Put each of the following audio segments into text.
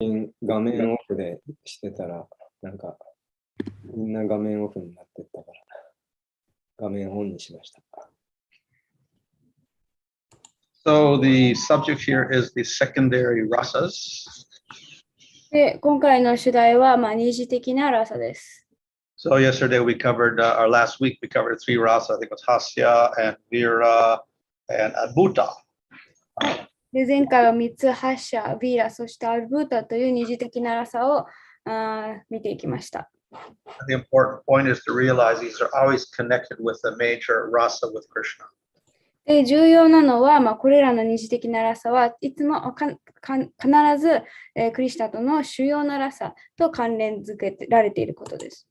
画面オフでしてたら、なんか、みんな画面オフになってったから、画面オンにしました。So the subject here is the secondary rasas. で、今回の主題は、二次的なラサです。So yesterday we covered, or last week we covered 3 rasa. I think it was Hasya and Vira and Adbhuta. で、前回は3つ、ハッシャ、ビーラ、そしてアルブータという二次的なラサを見ていきました。The important point is to realize these are always connected with the major rasa with Krishna. で、重要なのは、これらの二次的なラサはいつも必ず、クリシュナとの主要なラサと関連づけられていることです。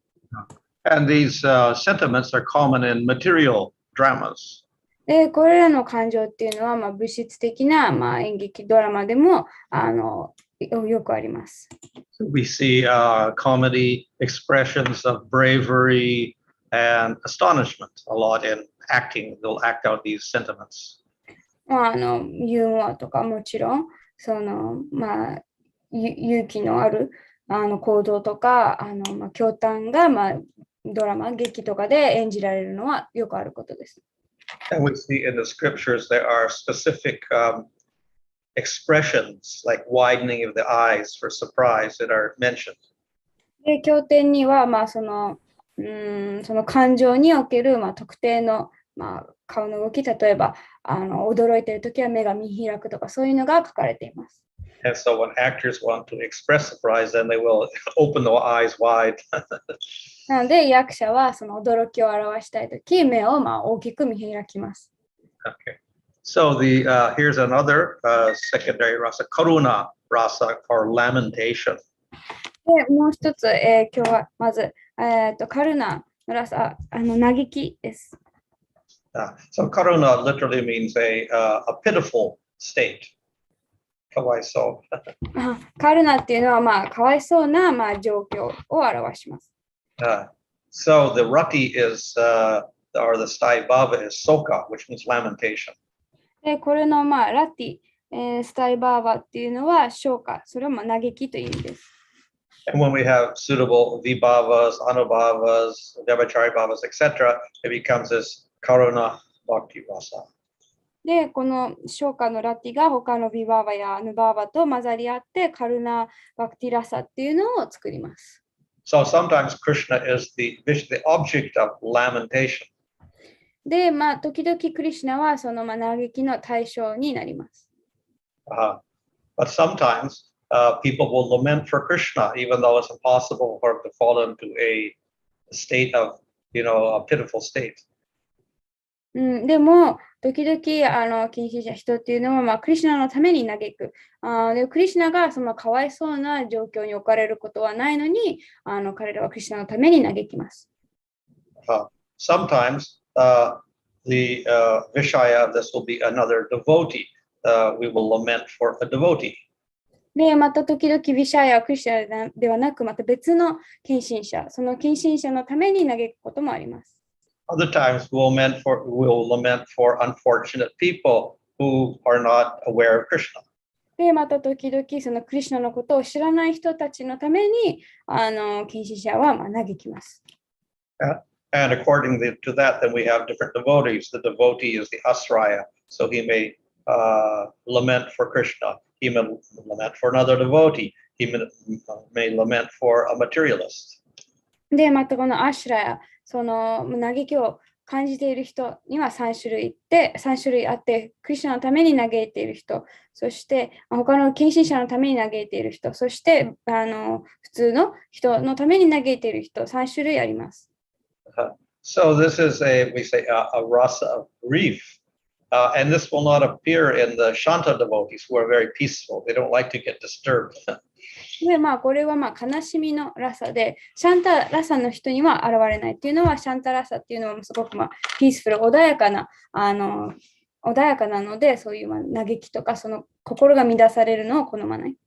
And these sentiments are common in material dramas. で、これらの感情っていうのは、物質的な、演劇ドラマでもよくあります。So we see comedy expressions of bravery and astonishment a lot in acting. They'll act out these sentiments. ユーモアとかもちろん、勇気のある行動とか、驚嘆が、ドラマ、劇とかで演じられるのはよくあることです。And we see in the scriptures there are specific expressions like widening of the eyes for surprise that are mentioned. で、経典には、その感情における、特定の、顔の動き、例えば驚いているときは目が見開くとかそういうのが書かれています。And so when actors want to express surprise, then they will open their eyes wide. なので役者はその驚きを表したいとき、目を大きく見開きます。Okay. So here's another secondary rasa, karuna rasa or lamentation. で、もう一つ、今日はまず、カルナのラサ、嘆きです。So karuna literally means a pitiful state. かわいそう。カルナっていうのは、かわいそうな、状況を表します。So the rati is, or the stai bhava is soka, which means lamentation. で、これの、ラティ、スタイバーバっていうのは、消化、それも嘆きという意味です。And when we have suitable vibhavas, anubhavas, devachari bhavas, etc., it becomes this karuna bhakti rasa. で、この消化のラティが他のビバーバやアヌバーバと混ざり合って、カルナバクティラサっていうのを作ります。So sometimes Krishna is the object of lamentation. で、時々クリシュナはその嘆きの対象になります。But sometimes people will lament for Krishna, even though it's impossible for him to fall into a state of, a pitiful state. でも、時々、近親者人っていうのは、クリシュナのために嘆く。で、クリシュナがそのかわいそうな状況に置かれることはないのに、彼らはクリシュナのために嘆きます。Sometimes the Vishaya of this will be another devotee. We will lament for a devotee. で、また時々ビシャやクリシュナではなく、また別の近親者、その近親者のために嘆くこともあります。Other times we'll lament for unfortunate people who are not aware of Krishna. で、また時々そのクリシュナのことを知らない人たちのために、近親者は嘆きます。And according to that, then we have different devotees. The devotee is the asraya, so he may lament for Krishna. He may lament for another devotee. He may lament for a materialist. で、またこのアシュラや、その嘆きを感じている人には3種類あって、クリシュナのために嘆いている人、そして他の近親者のために嘆いている人、そして普通の人のために嘆いている人、3種類あります。So this is we say a rasa of grief. And this will not appear in the Shanta devotees who are very peaceful. They don't like to get disturbed. で、これは悲しみのラサで、シャンタラサの人には現れないっていうのは、シャンタラサっていうのはすごくピースフル、穏やかなので、そういう嘆きとか、その心が乱されるのを好まない。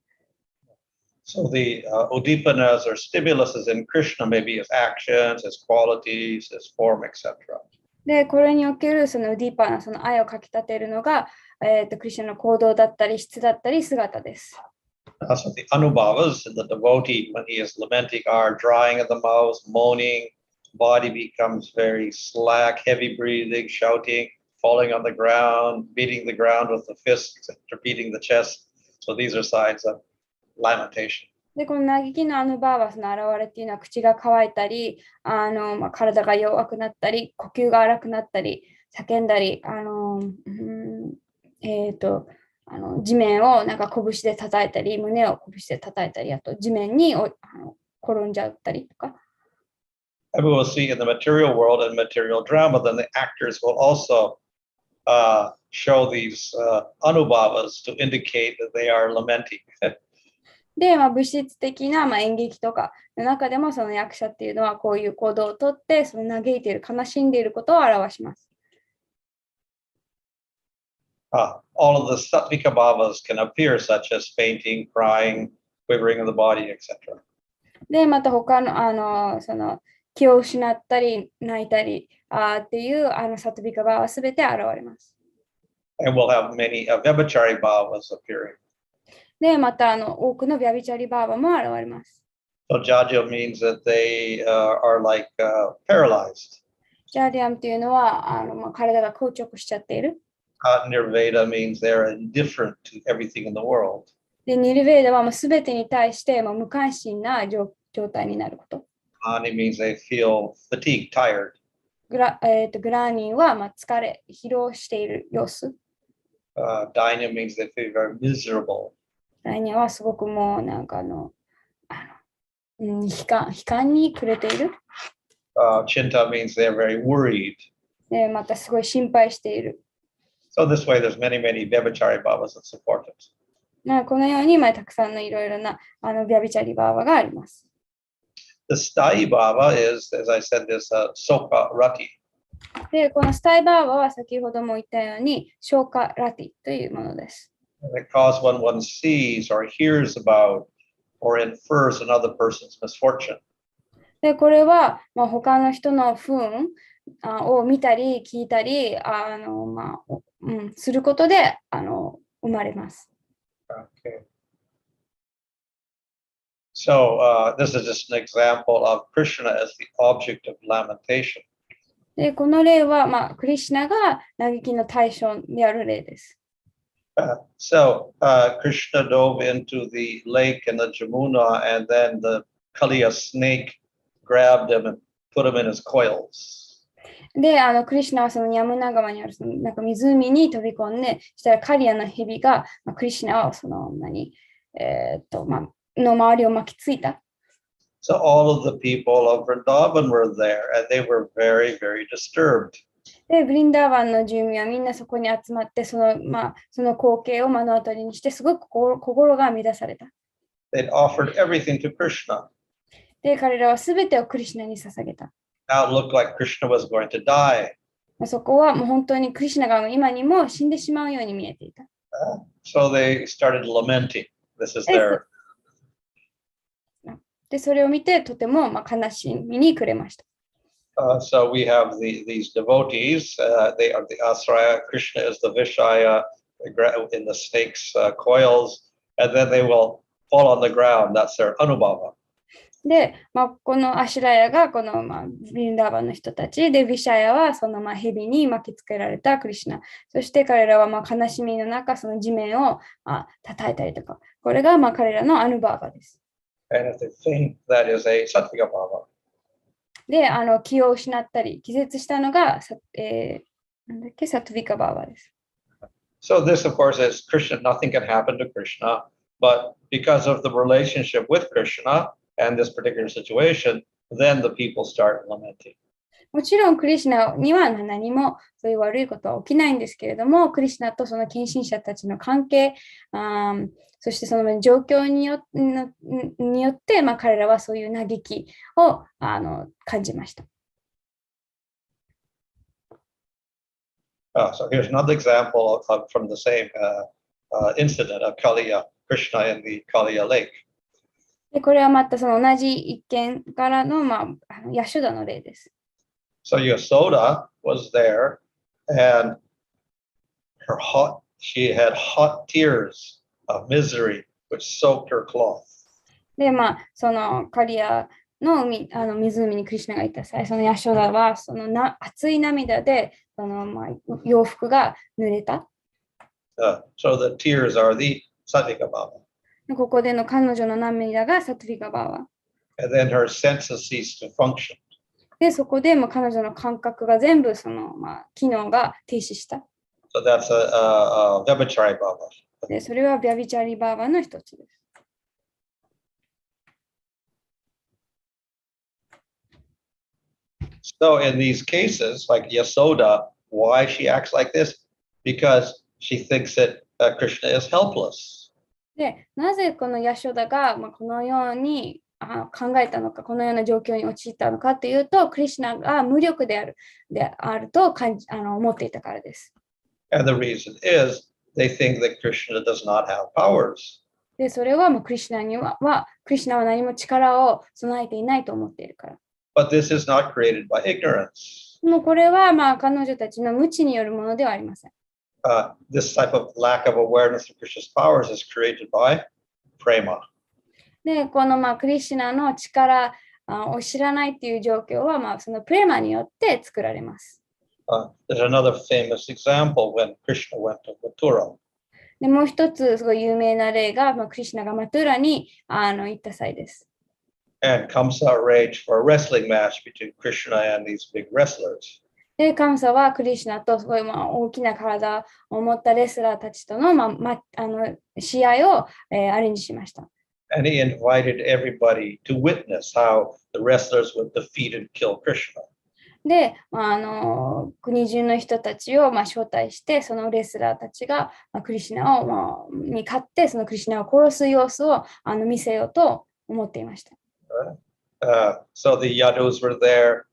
So the udipanas or stimuluses in Krishna may be his actions, his qualities, his form, etc. で、これにおけるそのウディーパーなその愛をかき立てるのが、クリシュナの行動だったり、質だったり、姿です。So the anubhavas in the devotee, when he is lamenting, are drying of the mouth, moaning, body becomes very slack, heavy breathing, shouting, falling on the ground, beating the ground with the fists, beating the chest. So these are signs of lamentation. で、この嘆きのバーバスの現れっていうのは口が乾いたり、体が弱くなったり、呼吸が荒くなったり、叫んだり、地面をなんか拳で叩いたり、胸を拳で叩いたり、あと地面に転んじゃったりとか。And we will see in the material world and material drama, then the actors will also show these anubhavas to indicate that they are lamenting. で、物質的な演劇とかの中でもその役者っていうのはこういう行動をとってその嘆いている、悲しんでいることを表します。All of the sattvika bhavas can appear, such as fainting, crying, quivering of the body, etc. で、また他のその気を失ったり泣いたりっていうサトヴィカバーはすべて現れます。And we'll have many vyabhachari bhavas appearing. で、また多くのビャビチャリバーバも現れます。So jaja means that they are like paralyzed. ジャーディアムというのは体が硬直しちゃっている。Nirveda means they're indifferent to everything in the world. で、ニルベーダはすべてに対して無関心な状態になること。Ani means they feel fatigued, tired. グラーニンは疲れ、疲労している様子。Dainya means they feel very miserable. 来年はすごくもうなんか悲観に暮れている。Chinta means they're very worried. で、またすごい心配している。So this way, there's many vyabhachari bhavas that support it. このようにたくさんのいろいろなビャビチャリバーバがあります。The sthai bhava is, as I said, this soka rati. で、このスタイバーバは先ほども言ったように消化ラティというものです。Because when one sees or hears about or infers another person's misfortune. で、これは他の人の不運を見たり聞いたりすることで生まれます。Okay. So this is just an example of Krishna as the object of lamentation. で、この例はクリシュナが嘆きの対象である例です。So Krishna dove into the lake in the Jamuna, and then the Kaliya snake grabbed him and put him in his coils. で、クリシュナはそのヤムナ川にあるそのなんか湖に飛び込んで、したらカリアの蛇が、クリシュナをそのの周りを巻きついた。So all of the people of Vrindavan were there, and they were very, very disturbed. で、ブリンダーバンの住民はみんなそこに集まって、その光景を目の当たりにして、すごく心が乱された。They'd offered everything to Krishna. で、彼らはすべてをクリシュナに捧げた。Now it looked like Krishna was going to die. そこはもう本当にクリシュナが今にも死んでしまうように見えていた。So they started lamenting. This is their. で、それを見てとても悲しみに暮れました。So we have these devotees. They are the asraya. Krishna is the vishaya in the snake's coils, and then they will fall on the ground. That's their anubhava. で、このアシュラヤがこのヴリンダーバンの人たちで、ヴィシャヤはその蛇に巻きつけられたクリシュナ。そして彼らは悲しみの中、その地面を叩いたりとか、これが彼らのアヌバーバです。And if they think that is a sattvika bhava. で、気を失ったり、気絶したのが、サトヴィカバーバです。So this, of course, is Krishna. Nothing can happen to Krishna, but because of the relationship with Krishna and this particular situation, then the people start lamenting. もちろんクリシュナには何もそういう悪いことは起きないんですけれども、クリシュナとその献身者たちの関係、そしてその状況によって、彼らはそういう嘆きを感じました。So here's another example from the same incident of Kaliya, Krishna in the Kaliya lake. で、これはまたその同じ一件からのヤシュダの例です。So Yasoda was there, and she had hot tears of misery which soaked her cloth. で、そのカリアの湖にクリシュナがいた際、そのヤショダはその熱い涙でその、洋服が濡れた。So the tears are the Satvika Bhava. ここでの彼女の涙がサトヴィカバーワ。And then her senses ceased to function. で、そこでも彼女の感覚が全部その、機能が停止した。So that's a Vyabhichari Bhava. で、それはビャビチャリバーワの一つです。So in these cases, like Yasoda, why she acts like this? Because she thinks that Krishna is helpless. で、なぜこのヤショダが、このように考えたのか、このような状況に陥ったのかというと、クリシュナが無力であると思っていたからです。And the reason is they think that Krishna does not have powers. で、それはクリシュナは何も力を備えていないと思っているから。But this is not created by ignorance. もうこれは彼女たちの無知によるものではありません。This type of lack of awareness of Krishna's powers is created by prema. で、このクリシュナの力を知らないっていう状況はそのプレマによって作られます。There's another famous example when Krishna went to Mathura. で、もう一つすごい有名な例が、クリシュナがマトゥラに行った際です。And Kamsa arranged for a wrestling match between Krishna and these big wrestlers. で、カムサはクリシュナとすごい大きな体を持ったレスラーたちとの試合をアレンジしました。And he invited everybody to witness how the wrestlers would defeat and kill Krishna. で、国中の人たちを招待して、そのレスラーたちがクリシュナに勝って、そのクリシュナを殺す様子を見せようと思っていました。So the Yadus were there,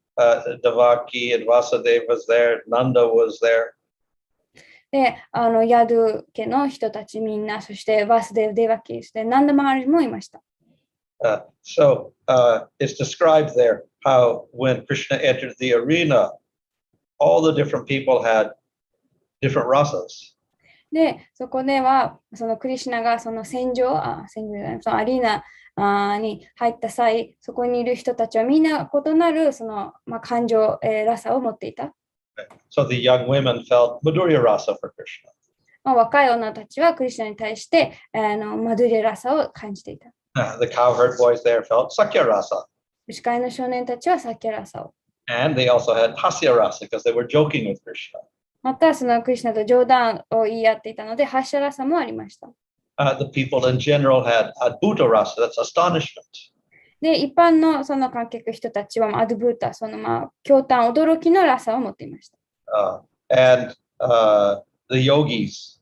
Devaki and Vasudeva was there, Nanda was there. で、ヤドゥ家の人たちみんな、そしてバスデヴ・デヴァキ、そしてナンダ・マハラジもいました。So it's described there how when Krishna entered the arena, all the different people had different rasas. で、そこでは、そのクリシュナがその戦場じゃない、そのアリーナに入った際、そこにいる人たちはみんな異なるその、感情、ラサを持っていた。So the young women felt Madhurya rasa for Krishna. 若い女たちはクリシュナに対してマドゥリアラサを感じていた。The cowherd boys there felt Sakya rasa. 牛飼いの少年たちはサキャラサを。And they also had Hasya rasa because they were joking with Krishna. またそのクリシュナと冗談を言い合っていたので、ハッシャラサもありました。The people in general had Adbhuta rasa, that's astonishment. で、一般のその観客人たちはアドブータ、その驚嘆、驚きのラサを持っていました。And the yogis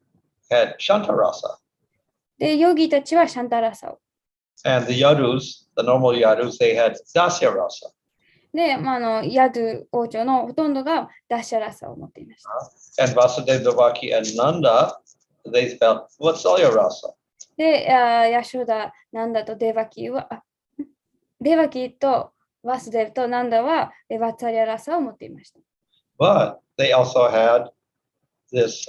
had Shanta rasa. で、ヨギたちはシャンタラサを。And the yadus, the normal yadus, they had Dasya rasa. で、ヤドゥ王朝のほとんどがダッシャラサを持っていました。And Vasudeva, Devaki, and Nanda, they felt Vatsalya rasa. で、ヤショダ、ナンダとデバキとワスデブとナンダはワツァリアラサを持っていました。But they also had this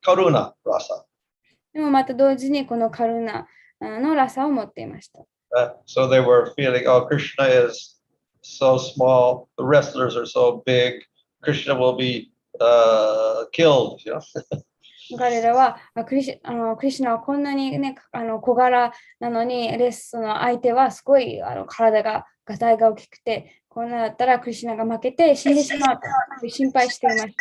Karuna rasa. でもまた同時にこのカルナのラサを持っていました。So they were feeling, oh, Krishna is so small, the wrestlers are so big, Krishna will be killed. You know? 彼らはクリシュナはこんなに、ね、小柄なのにその相手はすごい体がガタイが大きくて、こんなだったらクリシュナが負けて死んでしまうと心配していました。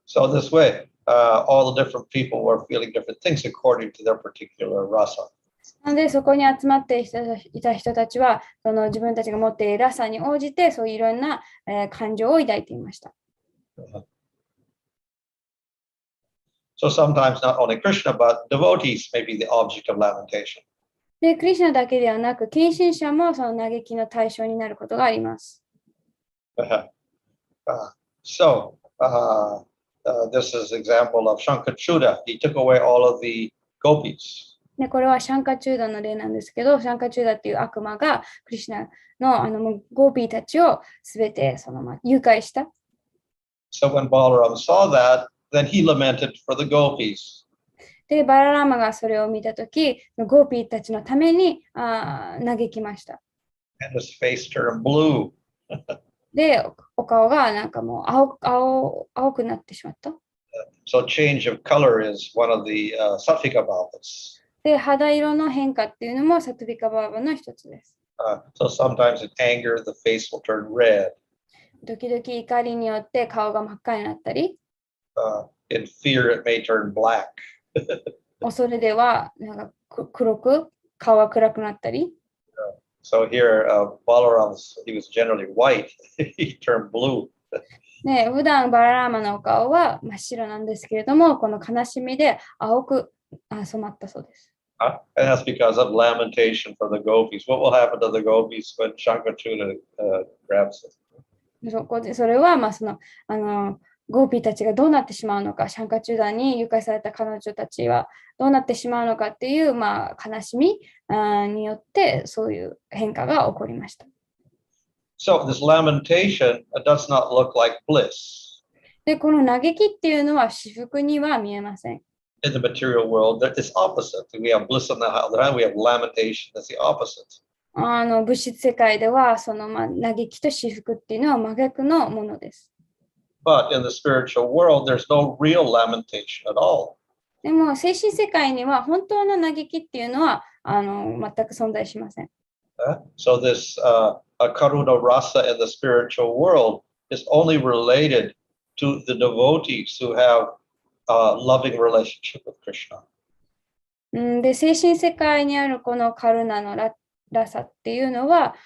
So this way, all the different people were feeling different things according to their particular rasa. なのでそこに集まっていた人たちはその自分たちが持っているラサに応じてそういういろんな、感情を抱いていました。So sometimes not only Krishna, but devotees may be the object of lamentation. で、クリシュナだけではなく、献身者もその嘆きの対象になることがあります。So this is an example of Shankachuda. He took away all of the gopis. で、これはシャンカチューダの例なんですけど、シャンカチューダっていう悪魔がクリシュナのゴーピーたちをすべて誘拐した。So when Balaram saw that, then he lamented for the gopis. で、バララーマがそれを見たとき、ゴーピーたちのために嘆きました。And his face turned blue. で、お顔がなんかもう青くなってしまった。So change of color is one of the Sattvika bhavas. で、肌色の変化っていうのもサトゥビカバーバの一つです。So sometimes in anger, the face will turn red. 時々怒りによって顔が真っ赤になったり、In fear, it may turn black. 恐れではなんか黒く顔が暗くなったり。So here, Balaram, he was generally white. He turned blue. ね、普段バララーマのお顔は真っ白なんですけれども、この悲しみで青く染まったそうです。And that's because of lamentation for the gopis. What will happen to the gopis when Shankachuna grabs them? それは、ゴーピーたちがどうなってしまうのか、シャンカチューダに誘拐された彼女たちはどうなってしまうのかっていう、悲しみによってそういう変化が起こりました。So this lamentation does not look like bliss. で、この嘆きっていうのは至福には見えません。In the material world, it's opposite. We have bliss on the other hand, we have lamentation that's the opposite. 物質世界では、嘆きと至福っていうのは真逆のものです。But in the spiritual world, there's no real lamentation at all. でも、精神世界には本当の嘆きっていうのは全く存在しません。So this karuna rasa in the spiritual world is only related to the devotees who have a loving relationship with Krishna. で、精神世界にあるこのカルナのラサっていうのは、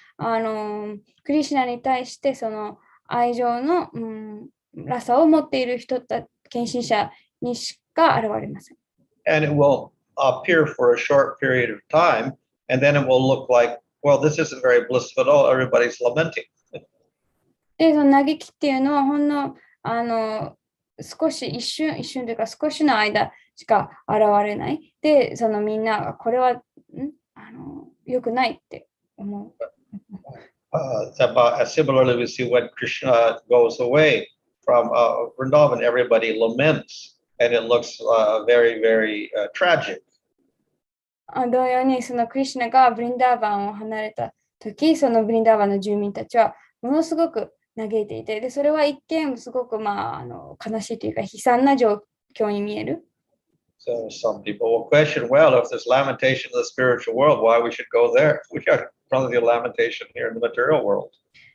クリシュナに対してその愛情の、ラサを持っている人た献身者にしか現れません。And it will appear for a short period of time, and then it will look like, well, this isn't very blissful at all. Everybody's lamenting. で、その嘆きっていうのはほんの少し一瞬というか少しの間しか現れない。で、そのみんながこれは良くないって思う。Similarly, we see when Krishna goes away from Vrindavan, everybody laments, and it looks very, very tragic. 同様にそのクリシュナがブリンダーバンを離れたとき、そのブリンダーバンの住民たちはものすごく嘆いていて、でそれは一見すごく悲しいというか悲惨な状況に見える。So some people will question, well, if there's lamentation in the spiritual world, why we should go there? We got plenty of lamentation here in the material world.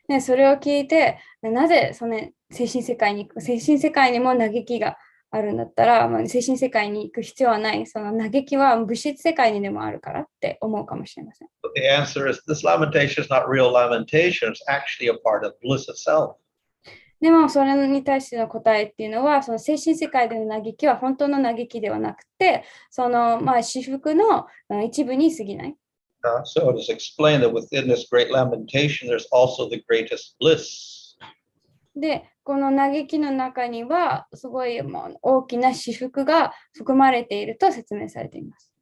ね、それを聞いて、なぜその精神世界にも嘆きがあるんだったら、精神世界に行く必要はない。その嘆きは物質世界にでもあるからって思うかもしれません。But the answer is this lamentation is not real lamentation. It's actually a part of bliss itself. でもそれに対しての答えっていうのは、その精神世界での嘆きは本当の嘆きではなくて、その至福の一部に過ぎない。So it is explained that within this great lamentation, there's also the greatest bliss. で、この嘆きの中には、すごい大きな至福が含まれていると説明されています。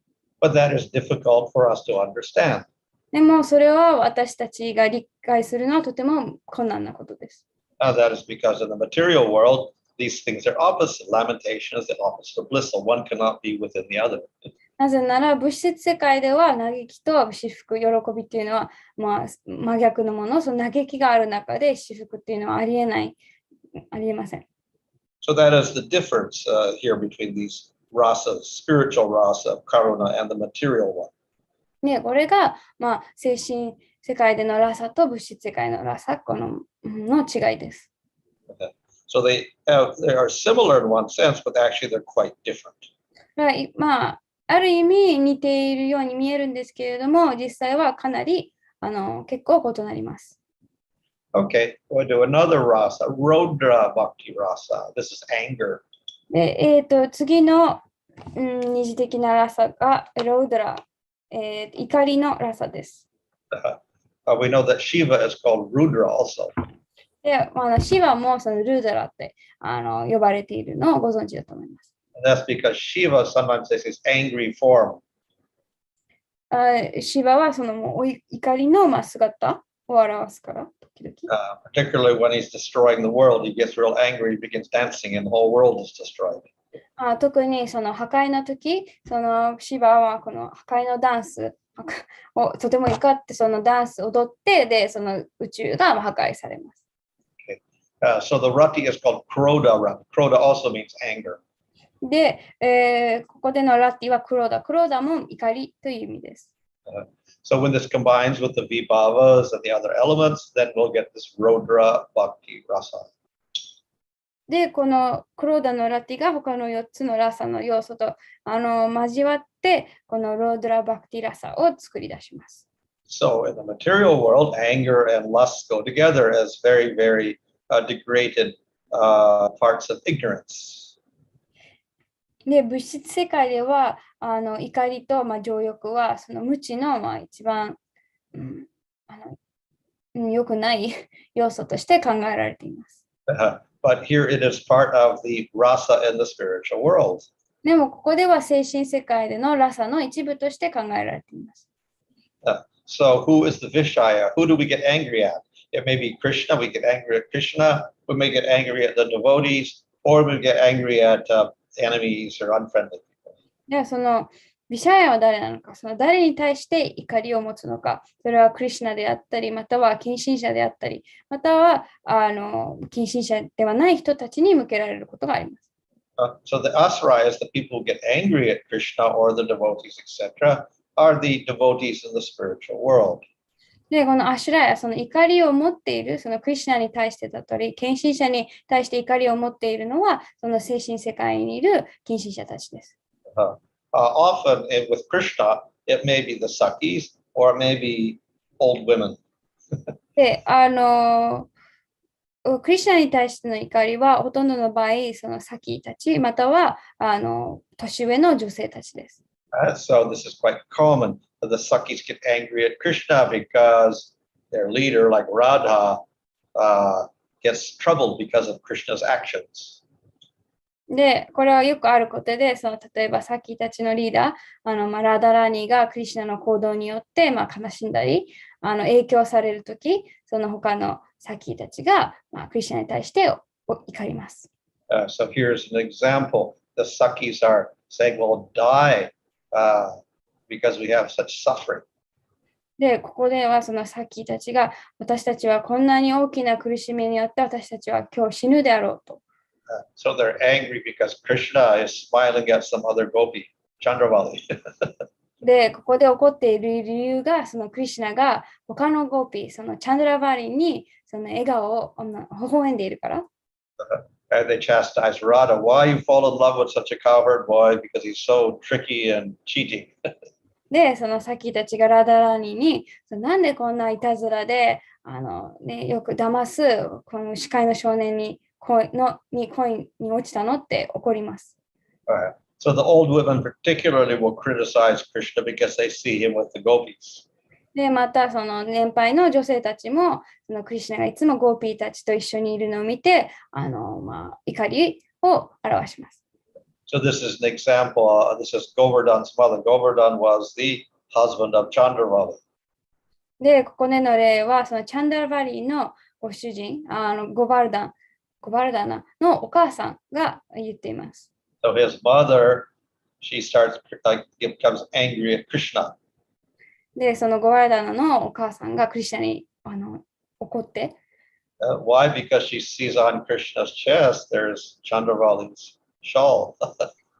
But that is difficult for us to understand. でもそれは私たちが理解するのはとても困難なことです。That is because in the material world, these things are opposite. Lamentation is the opposite of bliss, so one cannot be within the other. なぜなら物質世界では嘆きと至福、喜びっていうのは真逆のもの、その嘆きがある中で至福っていうのはありえません。So that is the difference here between these rasas, spiritual rasa of karuna and the material one. ね、これが精神世界でのラサと物質世界のラサの違いです。So they are similar in one sense, but actually they're quite different. ある意味似ているように見えるんですけれども、実際はかなり結構異なります。Okay, we'll do another rasa, Rodra Bhakti rasa. This is anger. で、次の、二次的なラサがロードラ、怒りのラサです。We know that Shiva is called Rudra also. で、シヴァもそのルードラって呼ばれているのをご存知だと思います。And that's because Shiva sometimes takes his angry form. シヴァはそのもう怒りの姿を表すから、時々。Particularly when he's destroying the world, he gets real angry, he begins dancing, and the whole world is destroyed. 特にその破壊の時、そのシバはこの破壊のダンスをとても怒ってそのダンスを踊って、で、その宇宙が破壊されます。So the rati is called Kroda rati. Kroda also means anger. で、ここでのラッティはクローダ。クローダも怒りという意味です。So when this combines with the vibhavas and the other elements, then we'll get this Rodra Bhakti Rasa. で、このクローダのラティが他の4つのラサの要素と交わって、このロードラバクティラサを作り出します。So in the material world, anger and lust go together as very, very degraded parts of ignorance. で、物質世界では怒りと、情欲はその無知の、一番、良くない要素として考えられています。But here it is part of the rasa in the spiritual world. でもここでは精神世界でのラサの一部として考えられています。So who is the Vishaya? Who do we get angry at? It may be Krishna. We get angry at Krishna. We may get angry at the devotees, or we get angry at enemies or unfriendly people. ではそのビシャヤは誰なのか、その誰に対して怒りを持つのか、それはクリシュナであったり、または近親者であったり、または近親者ではない人たちに向けられることがあります。So the asrayas, the people who get angry at Krishna or the devotees, etc., are the devotees in the spiritual world. で、このアシュラヤ、その怒りを持っている、そのクリシュナに対してだったり、近親者に対して怒りを持っているのは、その精神世界にいる近親者たちです。Often with Krishna, it may be the Sakis or it may be old women. で、クリシュナに対しての怒りは、ほとんどの場合、そのサキたち、または年上の女性たちです。So this is quite common. The Sakis get angry at Krishna because their leader, like Radha, gets troubled because of Krishna's actions. で、これはよくあることで、その例えばサキたちのリーダー、ラダラーニがクリシュナの行動によって、悲しんだり、影響されるとき、その他のサキたちが、クリシュナに対して怒ります。So here's an example. The Sakis are saying, "Well, die because we have such suffering." で、ここではそのサキたちが、私たちはこんなに大きな苦しみによって私たちは今日死ぬであろうと。So they're angry because Krishna is smiling at some other gopi, Chandravali. で、ここで起こっている理由が、そのクリシュナが他のゴーピー、そのチャンドラバリにその笑顔を微笑んでいるから。And they chastise Radha, why you fall in love with such a cowherd boy because he's so tricky and cheating. で、そのサキたちがラダラニに、なんでこんないたずらで、よく騙すこの司会の少年に恋に落ちたのって怒ります。So the old women particularly will criticize Krishna because they see him with the gopis. で、またその年配の女性たちも、そのクリシュナがいつもゴーピーたちと一緒にいるのを見て、怒りを表します。So this is an example. This is Govardhan's mother. Govardhan was the husband of Chandravali. で、ここでの例は、そのチャンダラバリーのご主人、ゴバルダナのお母さんが言っています。So his mother, she becomes angry at Krishna. で、そのゴバルダナのお母さんがクリシュナに怒って。Why? Because she sees on Krishna's chest there's Chandravali's shawl.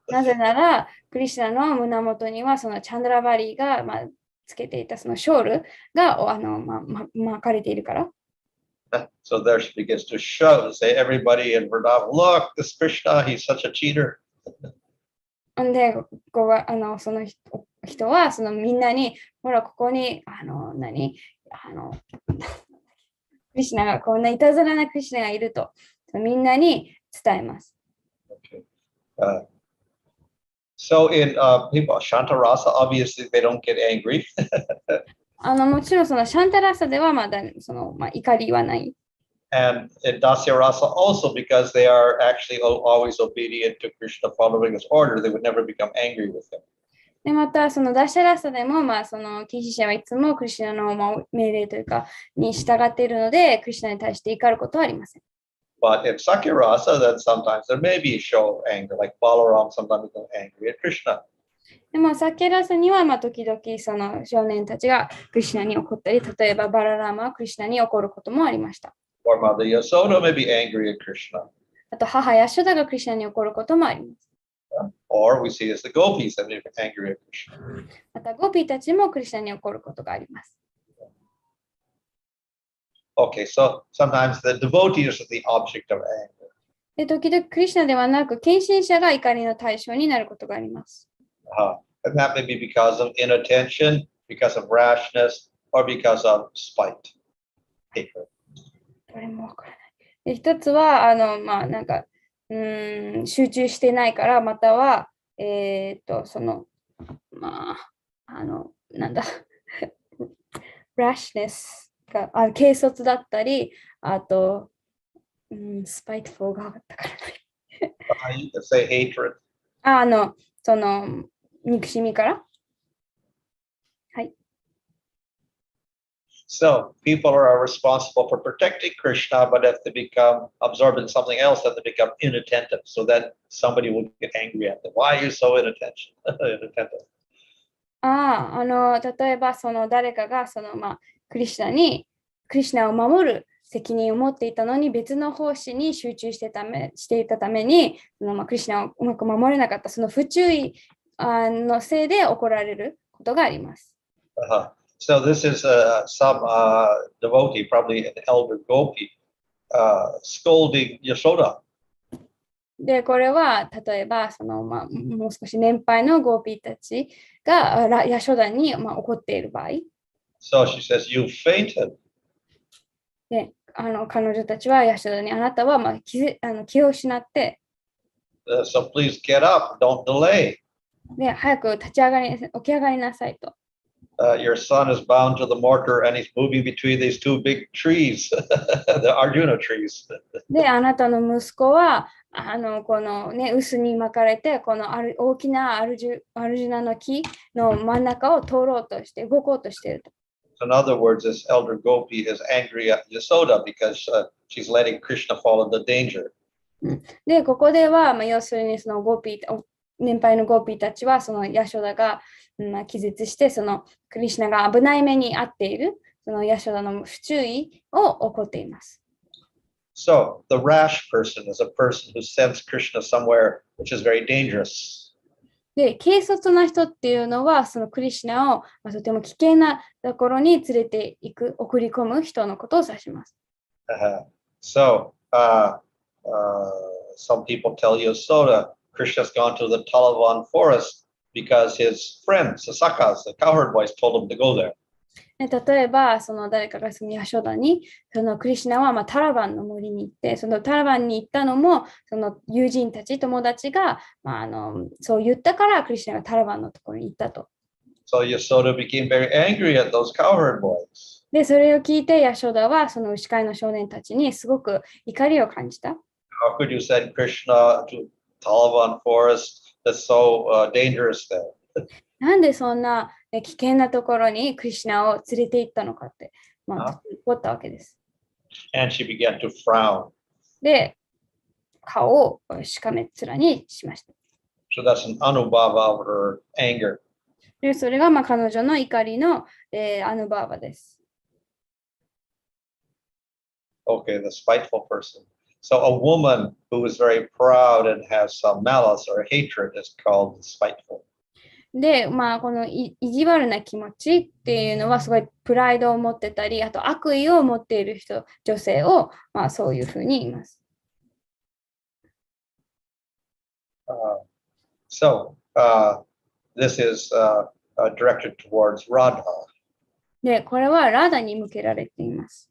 なぜなら、クリシュナの胸元にはそのチャンダラバリーが、つけていたそのショールが巻かれているから。So there she begins to shout and say, everybody in Vrindavan, look, this Krishna, he's such a cheater. で、その人はそのみんなに、ほら、ここに、クリシュナが、こんないたずらなクリシュナがいると、みんなに伝えます。Okay. So in people, Shantarasa, obviously they don't get angry. もちろんそのシャンタラサではまだその、怒りはない。And in Dasya Rasa also, because they are actually always obedient to Krishna, following his order, they would never become angry with him. でまたそのダシャラサでも、そのキシシャはいつもクリシュナの命令というかに従っているので、クリシュナに対して怒ることはありません。But in Sakirasa, then sometimes there may be a show of anger, like Balaram sometimes becomes angry at Krishna. でも、サケラスには、時々その少年たちがクリシュナに怒ったり、例えばバララーマはクリシュナに怒ることもありました。Or Mother Yasoda may be angry at Krishna. あと、母ヤショダがクリシュナに怒ることもあります。Or we see as the gopis that may be angry at Krishna. また、ゴピーたちもクリシュナに怒ることがあります。Okay, so sometimes the devotees are the object of anger. で、時々クリシュナではなく、献身者が怒りの対象になることがあります。And that may be because of inattention, because of rashness, or because of spite, hatred. どれもわからない。で、一つは、集中してないから、または、rashness が、軽率だったり、あと、spiteful があったから。You could say hatred. 憎しみから。はい。So people are responsible for protecting Krishna, but if they become absorbed in something else, then they become inattentive. So then somebody will get angry at them. Why are you so inattentive? 例えば、誰かが、クリシュナを守る責任を持っていたのに、別の奉仕に集中していたために、クリシュナをうまく守れなかった、その不注意のせいで怒られることがあります。So this is some devotee, probably an elder gopi, scolding Yashoda. で、これは例えばもう少し年配のゴーピーたちがヤショダに怒っている場合。So she says, "You fainted." で、彼女たちはヤショダにあなたは気を失って、So please get up, don't delay. で、早く起き上がりなさいと。Your son is bound to the mortar and he's moving between these two big trees, the Arjuna trees. で、あなたの息子はこのね、臼に巻かれて、この大きなアルジュナの木の真ん中を通ろうとして、動こうとしていると。In other words, this elder gopi is angry at Yasoda because she's letting Krishna fall into danger. で、ここでは、要するにその年配のゴーピーたちは、そのヤショダが、気絶して、そのクリシュナが危ない目に遭っている、そのヤショダの不注意を怒っています。So the rash person is a person who sends Krishna somewhere which is very dangerous. で、軽率な人っていうのは、そのクリシュナを、とても危険なところに連れていく、送り込む人のことを指します。So some people tell Yasoda, Krishna's gone to the Talavan forest because his friends, the Sakas, the cowherd boys, told him to go there. 例えば、誰かがそのヤショダに、そのクリシュナはタラバンの森に行って、そのタラバンに行ったのも、その友人たち、友達が、そう言ったから、クリシュナがタラバンのところに行ったと。So Yasoda became very angry at those cowherd boys. で、それを聞いて、ヤショダはその牛飼いの少年たちにすごく怒りを感じた。How could you send Krishna to Talavan forest? That's so dangerous there. なんでそんな危険なところにクリシュナを連れて行ったのかって、怒ったわけです。And she began to frown. で、顔をしかめ面にしました。So that's an anubhava of her anger. で、それが彼女の怒りの、アヌバーバです。Okay, the spiteful person. So a woman who is very proud and has some malice or hatred is called spiteful. で、この意地悪な気持ちっていうのはすごいプライドを持ってたり、あと悪意を持っている女性を、そういうふうに言います。So this is directed towards Radha. で、これはラダに向けられています。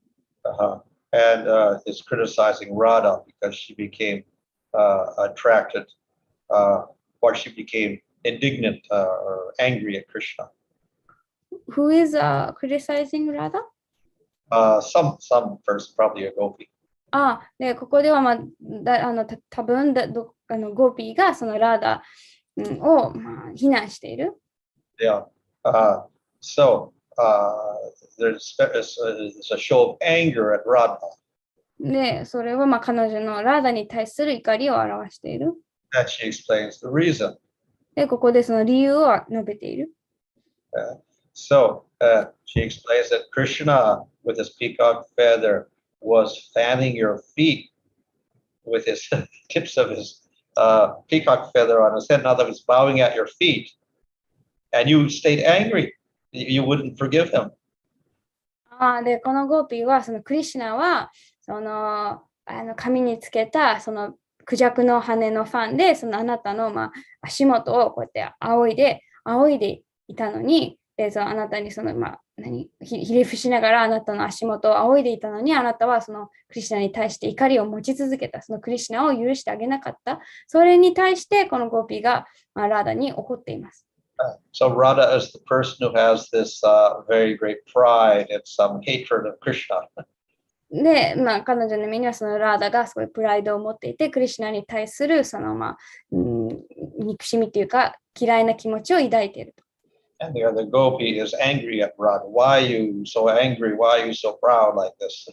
And is criticizing Radha because she became attracted, or she became indignant or angry at Krishna. Who is criticizing Radha? Some person, probably a gopi. で、ここでは、多分ゴーピーがそのラダを、非難している。Yeah. So there's a show of anger at Radha. で、それはまあ彼女のラーダに対する怒りを表している。And she explains the reason. で、ここでその理由を述べている。So she explains that Krishna, with his peacock feather, was fanning your feet with his tips of his peacock feather on his head. In other words, bowing at your feet, and you stayed angry. You wouldn't forgive him. で、このゴーピーは、そのクリシュナは、髪につけた、そのクジャクの羽のファンで、そのあなたの、足元をこうやって仰いでいたのに、でそのあなたにひれ伏しながらあなたの足元を仰いでいたのに、あなたはそのクリシュナに対して怒りを持ち続けた。そのクリシュナを許してあげなかった。それに対して、このゴーピーが、ラーダに怒っています。So Radha is the person who has this very great pride and some hatred of Krishna. で、彼女の目にはそのラーダがすごいプライドを持っていて、クリシュナに対する憎しみというか嫌いな気持ちを抱いていると。And the other gopi is angry at Radha. Why are you so angry? Why are you so proud like this?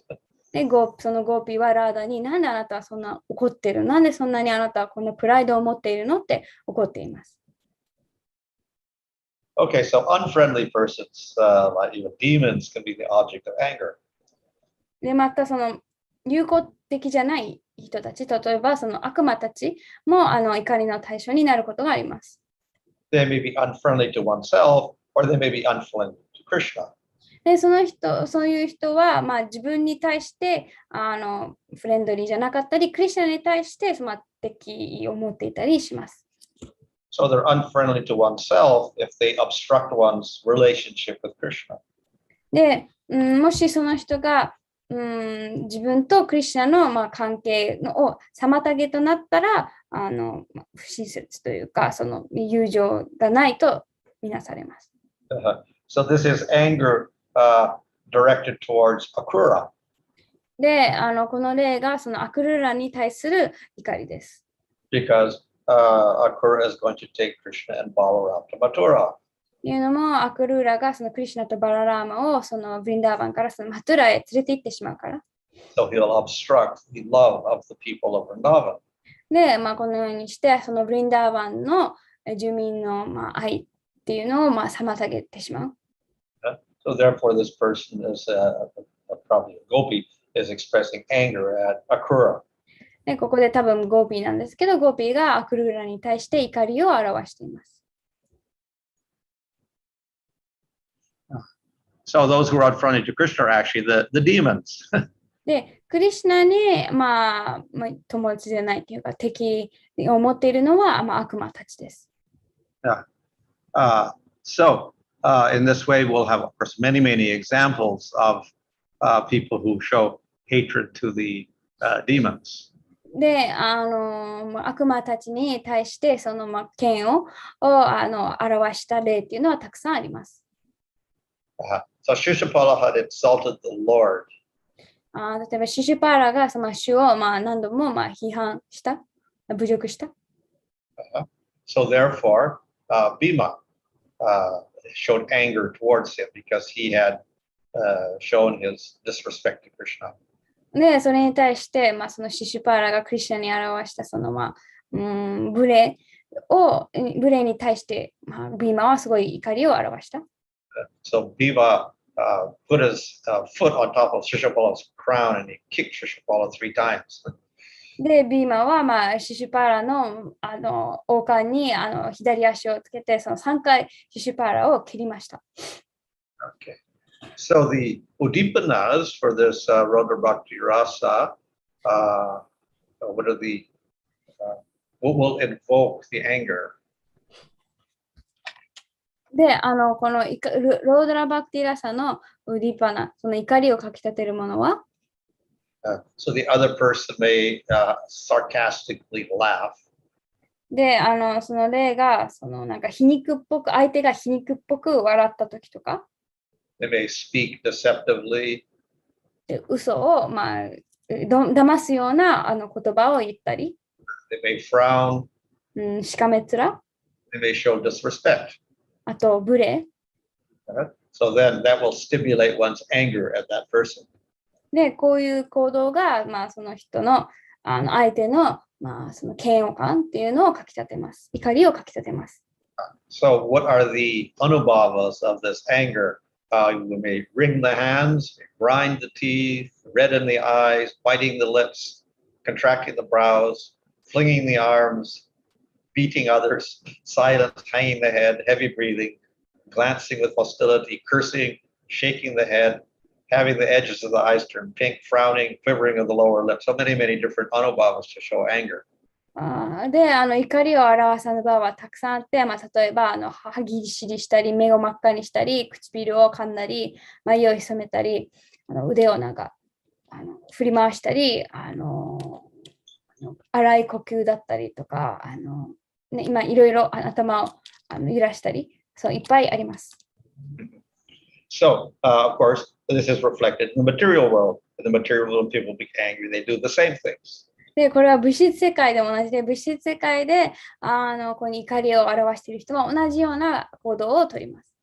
で、そのゴーピーはラーダに、なんであなたはそんな怒ってる？なんでそんなにあなたはこんなプライドを持っているのって怒っています。Okay, so unfriendly persons, like even demons, can be the object of anger. で、またその友好的じゃない人たち、例えばその悪魔たちも怒りの対象になることがあります。They may be unfriendly to oneself, or they may be unfriendly to Krishna. で、そういう人は、自分に対してフレンドリーじゃなかったり、クリスチャンに対して敵意を持っていたりします。So they're unfriendly to oneself if they obstruct one's relationship with Krishna. で、もしその人が自分とクリスチャンの関係を妨げとなったら、不親切というか、その友情がないとみなされます。So this is anger directed towards Akrura. で、この例がそのアクルラに対する怒りです。Because Akrura is going to take Krishna and Balaram to Mathura. というのも、アクルーラがそのクリシュナとバララーマをそのブリンダーバンからそのマトゥラへ連れて行ってしまうから。So he'll obstruct the love of the people of Vrindavan. で、このようにして、そのブリンダーバンの住民の愛っていうのを妨げてしまう。So therefore, this person is probably a gopi is expressing anger at Akrura. で、ここで多分ゴーピーなんですけど、ゴーピーがアクルーラに対して怒りを表しています。So those who are unfriendly to Krishna are actually the demons. で、クリシュナに、友達じゃないというか、敵を持っているのは、悪魔たちです。Yeah. So in this way, we'll have, of course, many examples of people who show hatred to the demons. で、悪魔たちに対してその嫌悪を表した例っていうのはたくさんあります。So Shishupala had insulted the Lord. 例えばシシュパーラがその主を何度も批判した、侮辱した。So therefore, Bhima showed anger towards him because he had shown his disrespect to Krishna. で、それに対して、そのシシュパーラがクリシュナに表したその無礼に対して、ビーマはすごい怒りを表した。So Bhima put his foot on top of Shishupala's crown and he kicked Shishupala 3 times. で、ビーマは、シシュパーラの、王冠に左足をつけて、その3回シシュパーラを切りました。Okay. So the Udipanas for this Rudra Bhakti Rasa, what will invoke the anger? で、このロードラバクティラサのウディパナ、その怒りをかき立てるものは、So the other person may sarcastically laugh. で、その例が、皮肉っぽく、相手が皮肉っぽく笑ったときとか、They may speak deceptively. で嘘を、騙すような言葉を言ったり、They may frown. しかめっ面、They may show disrespect. あと、無礼。So then that will stimulate one's anger at that person. で、こういう行動が、その人の、相手の、その嫌悪感っていうのをかき立てます。怒りをかき立てます。So, what are the anubhavas of this anger? We may wring the hands, grind the teeth, redden the eyes, biting the lips, contracting the brows, flinging the arms, beating others, silence, hanging the head, heavy breathing, glancing with hostility, cursing, shaking the head, having the edges of the eyes turn pink, frowning, quivering of the lower lip. So many, many different anubhavas to show anger. で、怒りを表さぬ場はたくさんあって、例えば歯ぎしりしたり、目を真っ赤にしたり、唇を噛んだり、眉を潜めたり、腕を振り回したり、荒い呼吸だったりとか、今いろいろ頭を揺らしたり、そういっぱいあります。So, of course, this is reflected in the material world. In the material world, people be angry. They do the same things. で、これは物質世界でも同じで、物質世界でここに怒りを表している人は同じような行動をとります。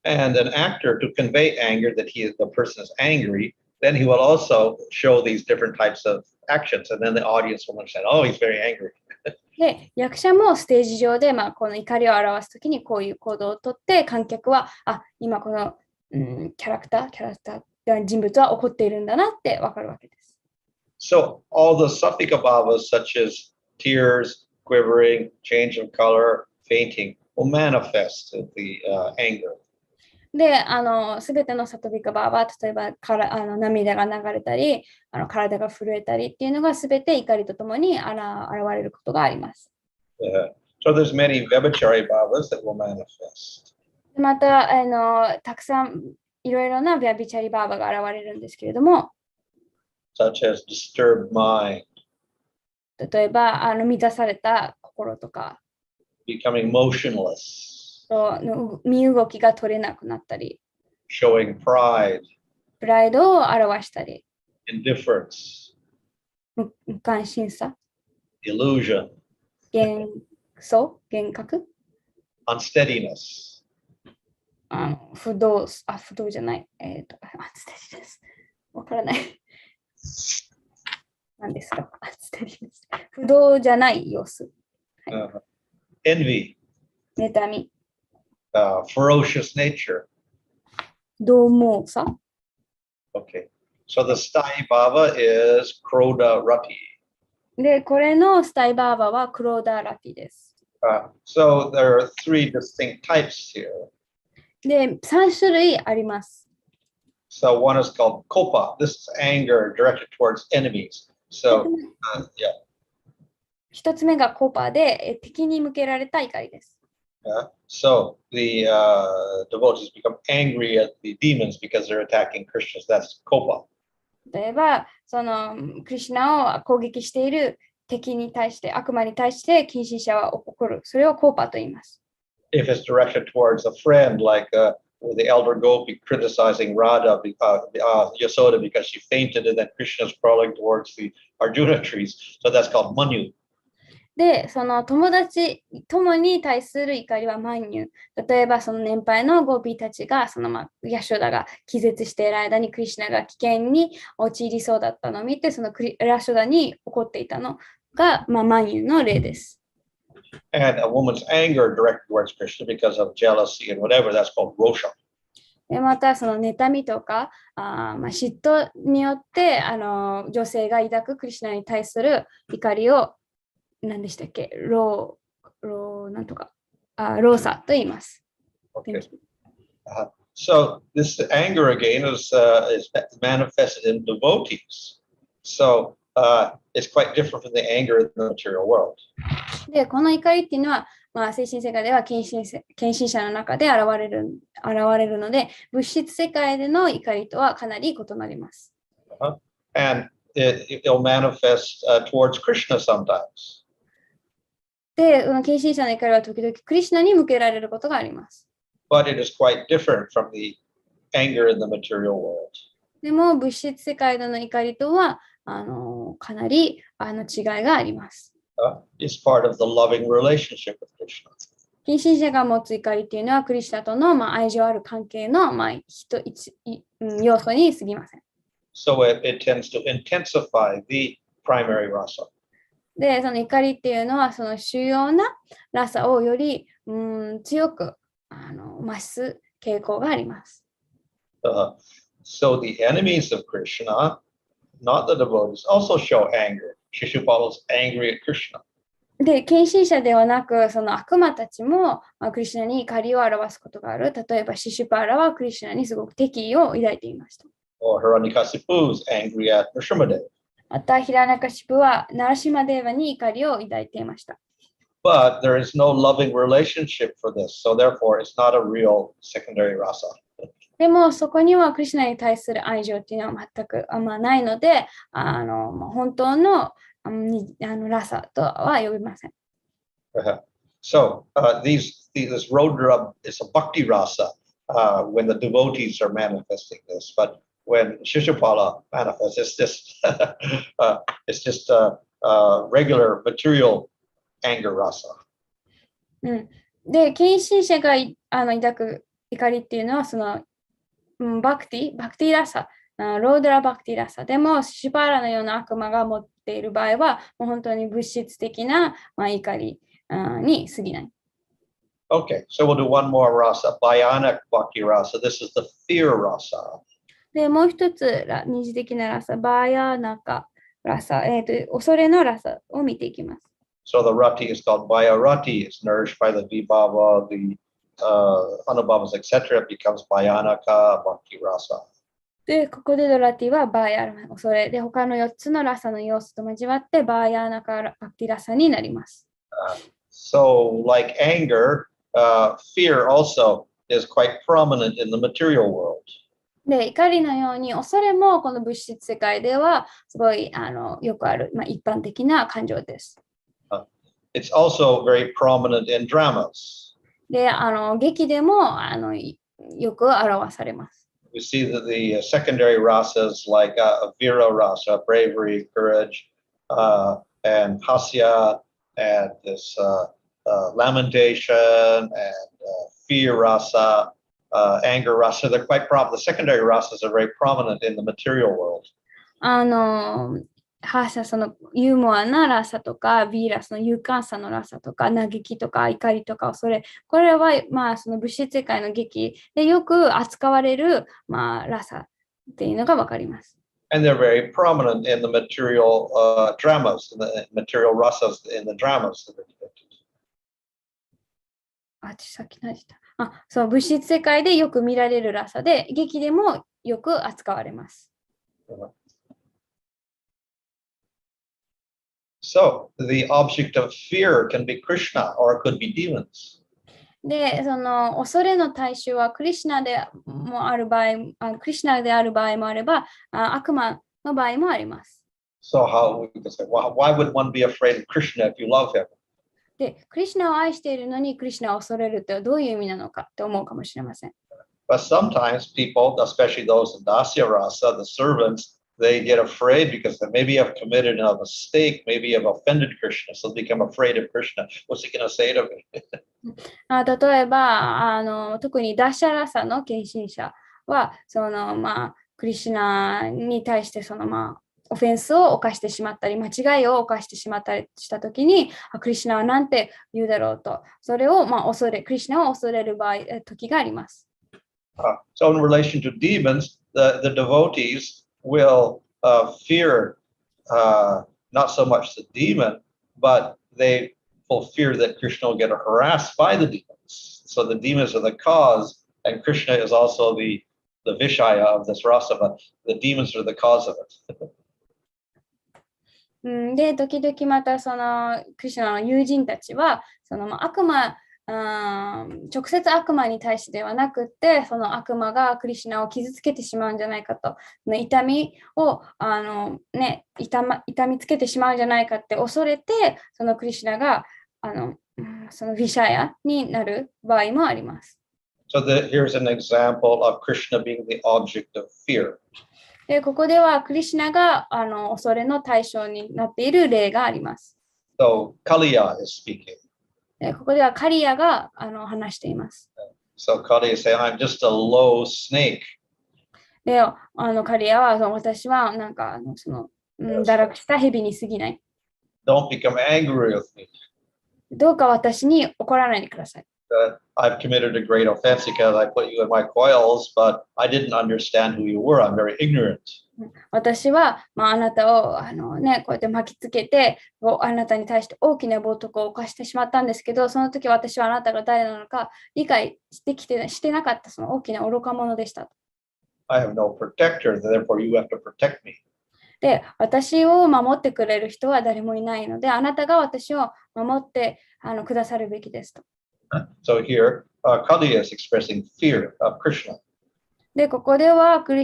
And an actor, to convey anger, that the person is angry, then he will also show these different types of actions, and then the audience will understand, oh, he's very angry. で、役者もステージ上で、この怒りを表すときにこういう行動をとって、観客は、今この、キャラクター、人物は怒っているんだなってわかるわけです。So all the sattvic bhavas, such as tears, quivering, change of color, fainting, will manifest the anger. で、すべてのサトビカバーは、例えば涙が流れたり、体が震えたりっていうのがすべて怒りとともに現れることがあります。So there's many vyabhichari bhavas that will manifest. また、たくさんいろいろなヴィアビチャリバーバが現れるんですけれども、such as disturbed mind, 例えば、満たされた心とか、becoming motionless, 身動きが取れなくなったり、showing pride, プライドを表したり、indifference, 無関心さ、illusion, 幻覚、unsteadiness. 不動じゃない、アンステディです。わからない。何ですか？アンステディです。不動じゃない様子。Envy, 妬み、ferocious nature. 獰猛さ。Okay, so the sthai bhava is krodha rati. で、これのスタイバーバはクローダーラティです。So there are three distinct types here. で、3種類あります。So one is called kopa. This is anger directed towards enemies. So, yeah. 一つ目がコパで、敵に向けられた怒りです。So the devotees become angry at the demons because they're attacking Krishnas. That's kopa. 例えば、クリシュナを攻撃している敵に対して、悪魔に対して近親者は怒る。それをコーパと言います。If it's directed towards a friend, like the elder Gopi criticizing Radha, Yasoda, because she fainted, and then Krishna's crawling towards the Arjuna trees. So that's called manu. で、その友達、友に対する怒りはマンニュ。例えば、その年配のゴーピーたちが、ヤショダが気絶している間にクリシュナが危険に陥りそうだったのを見て、そのヤショダに怒っていたのが、マンニュの例です。And a woman's anger directed towards Krishna because of jealousy and whatever, that's called rosha. でまた、その妬みとか、嫉妬によって、女性が抱くクリシュナに対する怒りを何でしたっけ？なんとか。ローサと言います。Okay. So this anger again is manifested in devotees. So it's quite different from the anger in the material world. で、この怒りっていうのは、精神世界では献身者の中で現れるので、物質世界での怒りとはかなり異なります。And it'll manifest towards Krishna sometimes. で、献身者の怒りは時々クリシュナに向けられることがあります。But it is quite different from the anger in the material world. でも、物質世界での怒りとはかなり違いがあります。It's part of the loving relationship with Krishna. 献身者が持つ怒りっていうのは、クリシュナとの愛情ある関係の要素に過ぎません。so it tends to intensify the primary rasa. で、その怒りっていうのは、その主要なラサをより強く増す傾向があります。So the enemies of Krishna, not the devotees, also show anger. Shishupala is angry at Krishna. で、献身者ではなく、その悪魔たちも、クリシュナに怒りを表すことがある。例えば、シシュパーラはクリシュナにすごく敵意を抱いていました。Or Hiranyakasipu is angry at Nrsimhadev. また、ヒラナカシプはナラシマデーバに怒りを抱いていました。But there is no loving relationship for this, so therefore it's not a real secondary rasa. でも、そこにはクリシュナに対する愛情っていうのは全くないので、本当のラサとは呼びません。So this Rodra is a bhakti rasa when the devotees are manifesting this, but when Shishupala manifests, it's just regular material anger rasa. で、献身者が抱く怒りっていうのは、そのバクティラサ、ロードラバクティラサ。でも、シュパーラのような悪魔が持っている場合は、もう本当に物質的な、怒りに過ぎない。Okay, so we'll do one more rasa, Bhayanak bhakti rasa. This is the fear rasa. で、もう一つ、二次的なラサ、バーヤナカラサ、恐れのラサを見ていきます。So the rati is called Bhaya rati. It's nourished by the vibhava, the anubhavas, etc. It becomes Bhayanaka bhakti rasa. で、ここでドラティはバーヤナ、恐れ。で、他の4つのラサの要素と交わって、バーヤナカバクティラサになります。So, like anger, fear also is quite prominent in the material world. で、怒りのように恐れもこの物質世界ではすごいよくある、一般的な感情です。It's also very prominent in dramas. で、劇でもよく表されます。We see that the secondary rasas like Vira rasa, bravery, courage, and hasya, and this lamentation, and fear rasa, anger rasa, they're quite prominent. The secondary rasas are very prominent in the material world. そのユーモアなラサとか、ビーラスの勇敢さのラサとか、嘆きとか、怒りとか、これは、その物質世界の劇でよく扱われる、ラサっていうのがわかります。And they're very prominent in the material dramas, in the material rasas in the dramas that are depicted. さっき何でした？そう、物質世界でよく見られるラサで、劇でもよく扱われます。So, the object of fear can be Krishna or it could be demons. で、その恐れの対象はクリシュナである場合もあれば、悪魔の場合もあります。So, how we can say, why would one be afraid of Krishna if you love him? で、クリシュナを愛しているのにクリシュナを恐れるってどういう意味なのかって思うかもしれません。But sometimes people, especially those in Dasya Rasa, the servants, they get afraid because they maybe have committed a mistake, maybe have offended Krishna, so they become afraid of Krishna. What's he going to say to me? 例えば特にダッシャラサの献身者はクリシュナに対してオフェンスを犯してしまったり、間違いを犯してしまったりしたときに、クリシュナはなんて言うだろうと、それをクリシュナを恐れる時があります。So in relation to demons, the devotees will fear not so much the demon, but they will fear that Krishna will get harassed by the demons. So the demons are the cause, and Krishna is also the vishaya of this rasa, but the demons are the cause of it. で、時々またクリシュナの友人たちは直接悪魔に対してではなくて、その悪魔がクリシュナを傷つけてしまうんじゃないかと、痛みを痛みつけてしまうんじゃないかって恐れて、そのクリシュナがそのヴィシャヤになる場合もあります。So here's an example of Krishna being the object of fear. で、ここではクリシュナが恐れの対象になっている例があります。So Kaliya is speaking. ここではカリアが話しています。So Kaliya is saying, I'm just a low snake. で、カリアは私はなんか堕落した蛇に過ぎない。Don't become angry with me. どうか私に怒らないでください。I've committed a great offense because I put you in my coils, but I didn't understand who you were. I'm very ignorant. 私は、あなたをこうやって巻きつけて、あなたに対して大きな冒涜を犯してしまったんですけど、その時私はあなたが誰なのか理解してなかったその大きな愚か者でした。I have no protector, therefore you have to protect me. で、私を守ってくれる人は誰もいないので、あなたが私を守ってくださるべきですと。So here, Kali is expressing fear of Krishna. で、ここではカ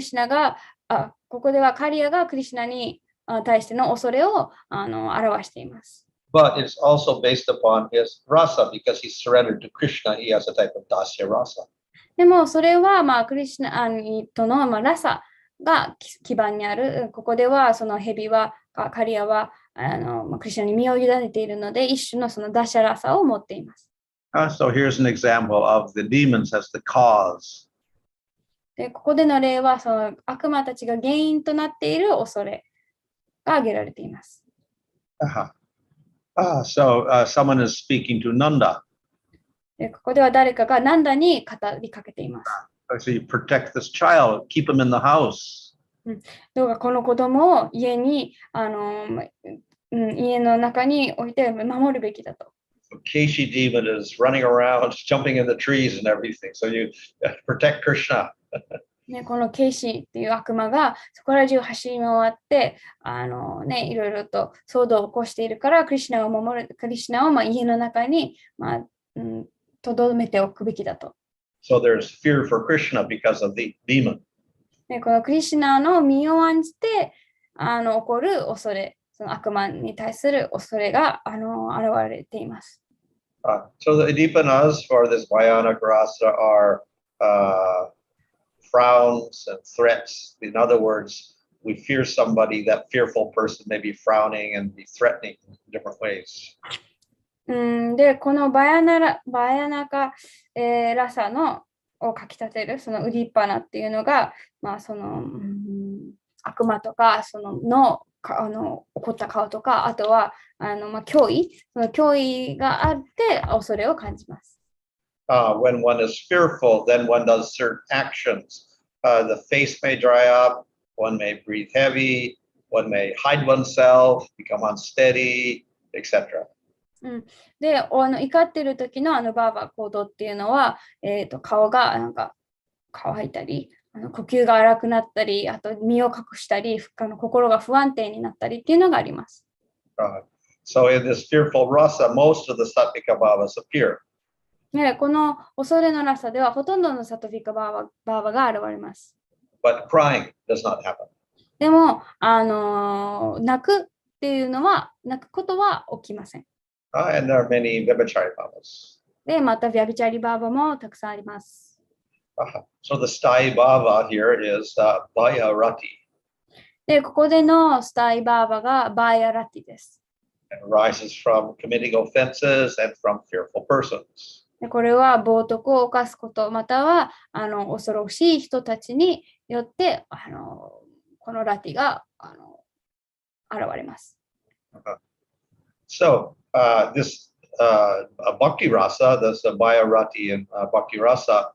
リアがクリシュナに対しての恐れを表しています。But it's also based upon his rasa because he's surrendered to Krishna. He has a type of dasya rasa. でも、それはクリシュナとのラサが基盤にある。ここではそのヘビは、カリアはクリシュナに身を委ねているので、一種のそのダシャラサを持っています。So here's an example of the demons as the cause. で、ここでの例はその悪魔たちが原因となっている恐れが挙げられています。So someone is speaking to Nanda. で、ここでは誰かがナンダに語りかけています。So you protect this child, keep him in the house. どうかこの子供を家の中に置いて守るべきだと。Keshi demon is running around, jumping in the trees and everything. So you protect Krishna. このケイシっていう悪魔がそこら中走り回っていろいろと騒動を起こしているからクリシュナを家の中に留めておくべきだと。So there's fear for Krishna because of the demon. このクリシュナの身を案じて起こる恐れ、その悪魔に対する恐れが現れています。So the Idipanas for this Bhayanak rasa are frowns and threats. In other words, we fear somebody, that fearful person may be frowning and be threatening in different ways. で、このバヤナカ、ラサをかき立てるそのウディッパナっていうのが、その悪魔とか怒った顔とか、あとは脅威、その脅威があって恐れを感じます。When one is fearful, then one does certain actions. The face may dry up, one may breathe heavy, one may hide oneself, become unsteady, etc. で、怒っている時のバーバー行動っていうのは、顔が乾いたり、呼吸が荒くなったり、あと身を隠したり、心が不安定になったりっていうのがあります。So in this fearful rasa, most of the sattvika bhavas appear. この恐れのラサではほとんどのサトヴィカバーバが現れます。But crying does not happen. でも、泣くことは起きません。And there are many vyabhichari bhavas. で、またヴィアビチャリバーバもたくさんあります。So the sthai bhava here is bhayarati. で、ここでのスタイバーバがバイアラティです。It arises from committing offenses and from fearful persons. でこれは冒涜を犯すこと、または恐ろしい人たちによってこのラティが現れます。So this Bhakti rasa, this Bhayarati and Bhakti rasa,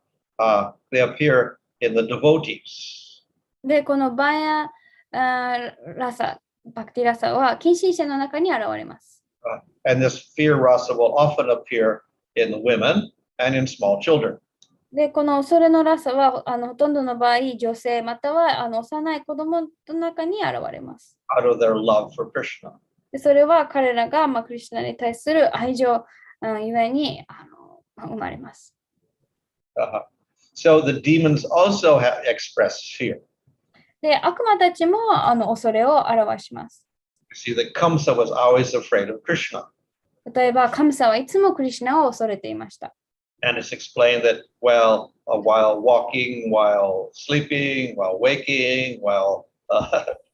they appear in the devotees. で、このバヤラサ、バクティラサは近親者の中に現れます。And this fear rasa will often appear in women and in small children. で、この恐れのラサはほとんどの場合、女性または幼い子供の中に現れます。Out of their love for Krishna. でそれは彼らがクリシュナに対する愛情ゆえに生まれます。So the demons also express fear. で、悪魔たちも恐れを表します。You see that Kamsa was always afraid of Krishna. 例えば、カムサはいつもクリシュナを恐れていました。And it's explained that, well, while walking, while sleeping, while waking, while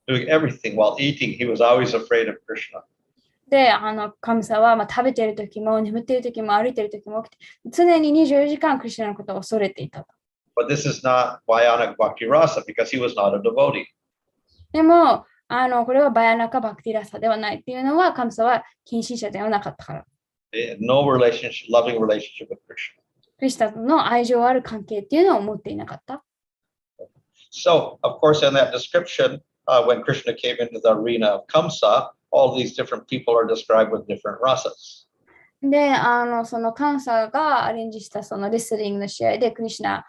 doing everything, while eating, he was always afraid of Krishna. で、カムサは食べている時も眠っている時も歩いている時も起きて、常に24時間クリシュナのことを恐れていたと。But this is not Bhayanak Bhakti Rasa because he was not a devotee. でも、これはバヤナカバクティラサではないっていうのは、カムサは近親者ではなかったから。No relationship, loving relationship with Krishna. クリシュナとの愛情ある関係っていうのを持っていなかった。So, of course, in that description, when Krishna came into the arena of Kamsa, all these different people are described with different rasas. で、そのカムサがアレンジしたそのレスリングの試合でクリシュナ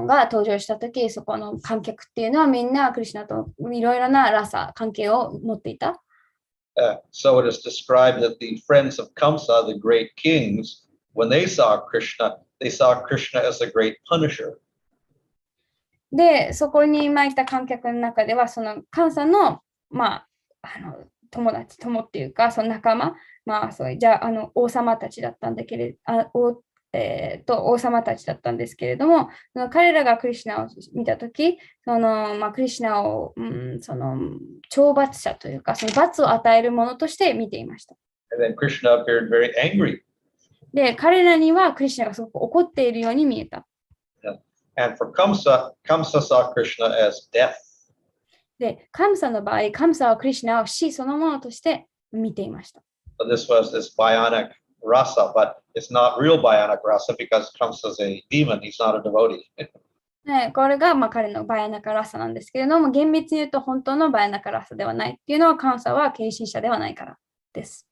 が登場したとき、そこの観客っていうのはみんなクリシュナといろいろなラサ、関係を持っていた。So it is described that the friends of Kamsa, the great kings, when they saw Krishna as a great punisher. で、そこにいた観客の中では、そのカムサの、友達、友っていうか、その仲間、じゃあ、王様たちだったんだけれど、王様たちだったんですけれども、彼らがクリシュナを見たとき、クリシュナを、その懲罰者というか、その罰を与えるものとして見ていました。And then Krishna appeared very angry. で、彼らにはクリシュナがすごく怒っているように見えた。And for Kamsa saw Krishna as death. で、カムサの場合、カムサはクリシュナを死そのものとして見ていました。So this was this Bhayanak rasa, but it's not real Bhayanak rasa because Kamsa is a demon, he's not a devotee. これが彼のバヤナカラサなんですけれども、厳密に言うと本当のバヤナカラサではないっていうのは、カムサは献身者ではないからです。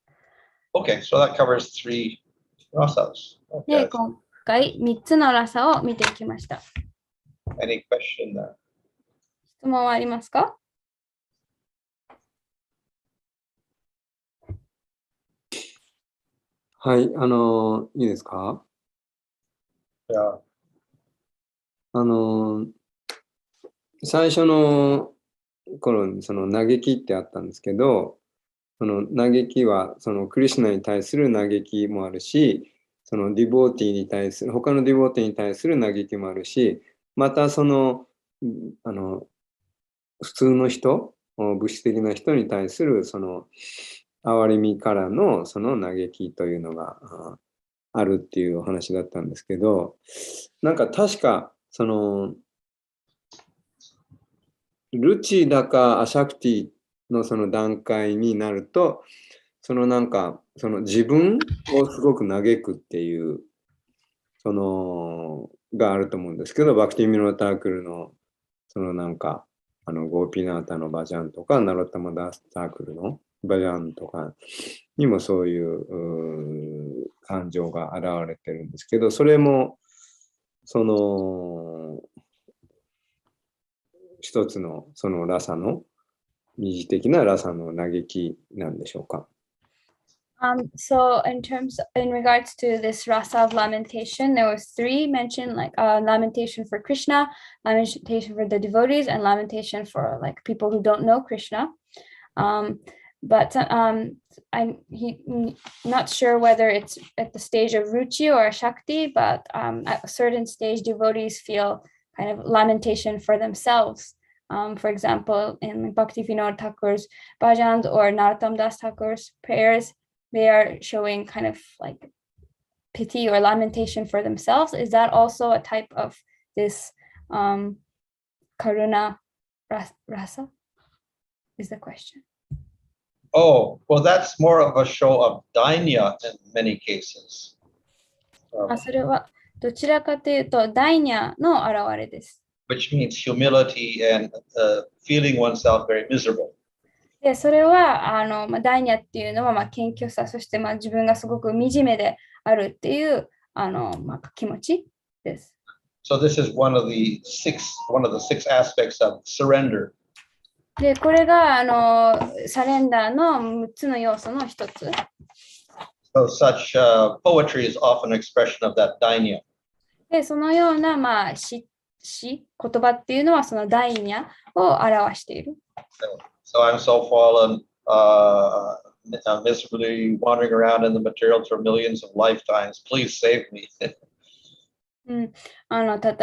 Okay, so that covers 3 rasas. で、 Okay. 今回3つのラサを見ていきました。Any question there? 質問はありますか？はい、いいですか？ Yeah. 最初の頃にその嘆きってあったんですけど、その嘆きはそのクリシュナに対する嘆きもあるし、そのディボーティに対する他のディボーティに対する嘆きもあるし、またその普通の人、物質的な人に対するその憐れみからのその嘆きというのがあるっていうお話だったんですけど、なんか確かそのルチだかアシャクティのその段階になると、そのなんかその自分をすごく嘆くっていうそのがあると思うんですけど、バクティミノタークルのそのなんかゴーピナータのバジャンとかナロッタマダースタークルのバジャンとかにもそういう感情が現れてるんですけど、それもその一つのそのラサの二次的なラサの嘆きなんでしょうか。So in regards to this rasa of lamentation, there was 3 mentioned, like lamentation for Krishna, lamentation for the devotees, and lamentation for like people who don't know Krishna. But I'm not sure whether it's at the stage of ruchi or shakti, but at a certain stage, devotees feel kind of lamentation for themselves. For example, in Bhakti Vinod Thakur's bhajans or Narottam Das Thakur's prayers, they are showing kind of like pity or lamentation for themselves. Is that also a type of this karuna rasa? Is the question. Oh, well, that's more of a show of dainya in many cases. それはどちらかというとダイニャの現れです。Which means humility and feeling oneself very miserable. で、それはダイニャっていうのは謙虚さ、そして自分がすごく惨めであるっていう気持ちです。So this is one of the six aspects of surrender. で、これがサレンダーの6つの要素の一つ。So such poetry is often an expression of that dainya. で、そのような言葉っていうのはそのダイニャを表している。So I'm so fallen, miserably wandering around in the materials for millions of lifetimes. Please save me. 例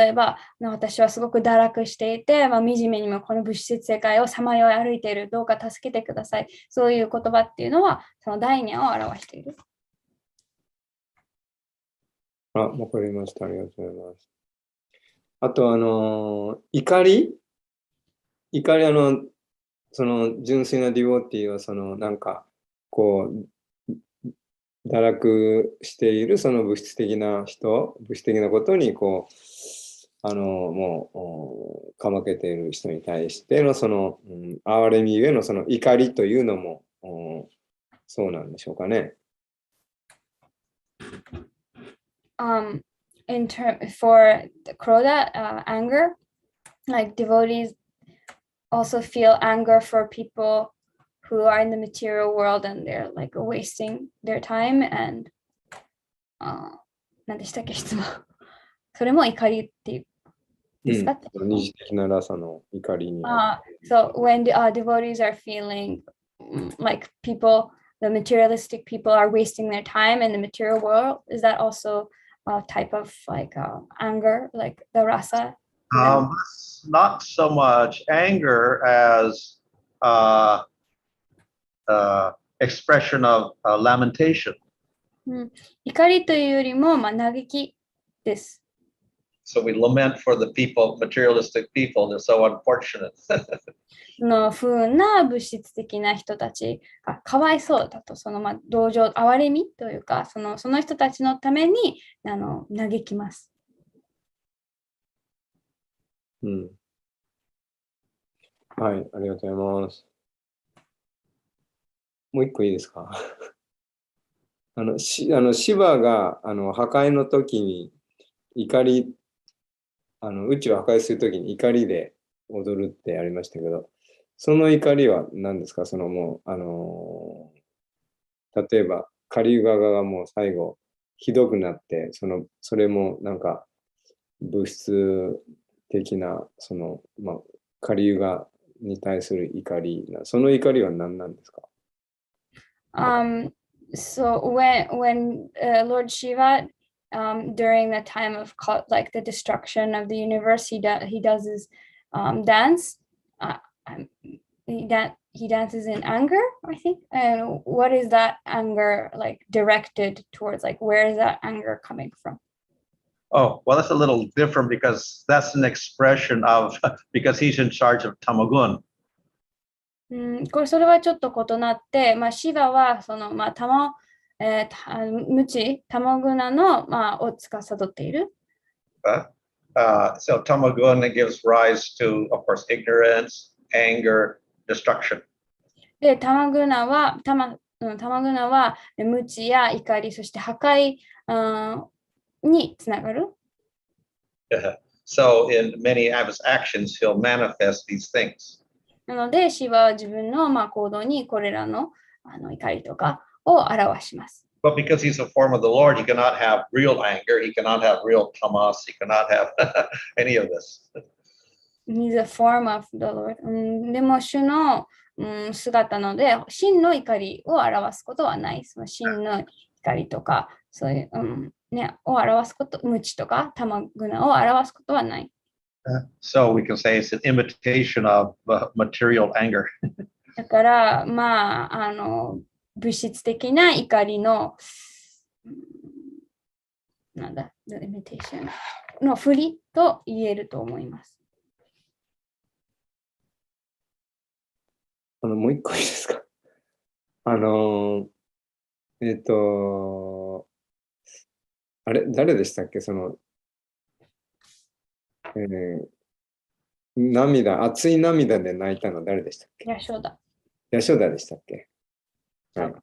えば私はすごく堕落していて、惨めにもこの物質世界をさまよい歩いている。どうか助けてください。そういう言葉っていうのはそのダイニャを表している。わかりました。ありがとうございます。あと、怒り、その純粋なディボティは、なんか、こう、堕落しているその物質的なことに、こう、もう、かまけている人に対しての、哀れみゆえのその怒りというのも、そうなんでしょうかね。For the Kroda, anger, like devotees also feel anger for people who are in the material world and they're like wasting their time and 何でしたっけ質問それも怒りっていうですか、二次的なラサの怒りに。So when the devotees are feeling like the materialistic people are wasting their time in the material world, is that also a type of like anger, like the rasa? Not so much anger as expression of lamentation. 怒りというよりも、嘆きです。So we lament for the people, materialistic people, they're so unfortunate. のふうな物質的な人たちがかわいそうだと、同情、哀れみというか、その人たちのために嘆きます。はい、ありがとうございます。もう一個いいですかシヴァが破壊の時に怒り、宇宙を破壊する時に怒りで踊るってありましたけど、その怒りは何ですか？例えばカリウガがもう最後ひどくなって、それもなんか物質的なカリウガに対する怒り、その怒りは何なんですか？So when Lord Shiva, during the time of like the destruction of the universe, he does his dance. He dances in anger, I think. And what is that anger like directed towards? Like, where is that anger coming from? Oh, well, that's a little different because that's an expression of because he's in charge of Tamagun. それはちょっと異なって、シヴァは無知、タマグナの、を司っている。So Tamaguna gives rise to, of course, ignorance, anger, destruction. で、タマグナは無知や怒り、そして破壊につながる。So in many of his actions, he'll manifest these things. なので、シヴァは自分の行動にこれらの怒りとかを表します。But because he's a form of the Lord, he cannot have real anger, he cannot have real tamas, he cannot have any of this. He's a form of the Lord. でも、主の姿ので、真の怒りを表すことはない。その真の怒りとか、そういう、を表すこと、無知とか、タマグナを表すことはない。So we can say it's an imitation of material anger. だから、物質的な怒りの、imitation の振りと言えると思います。もう一個いいですか？あれ、誰でしたっけ？熱い涙で泣いたの誰でしたっけ？ヤショダでしたっけ？はい。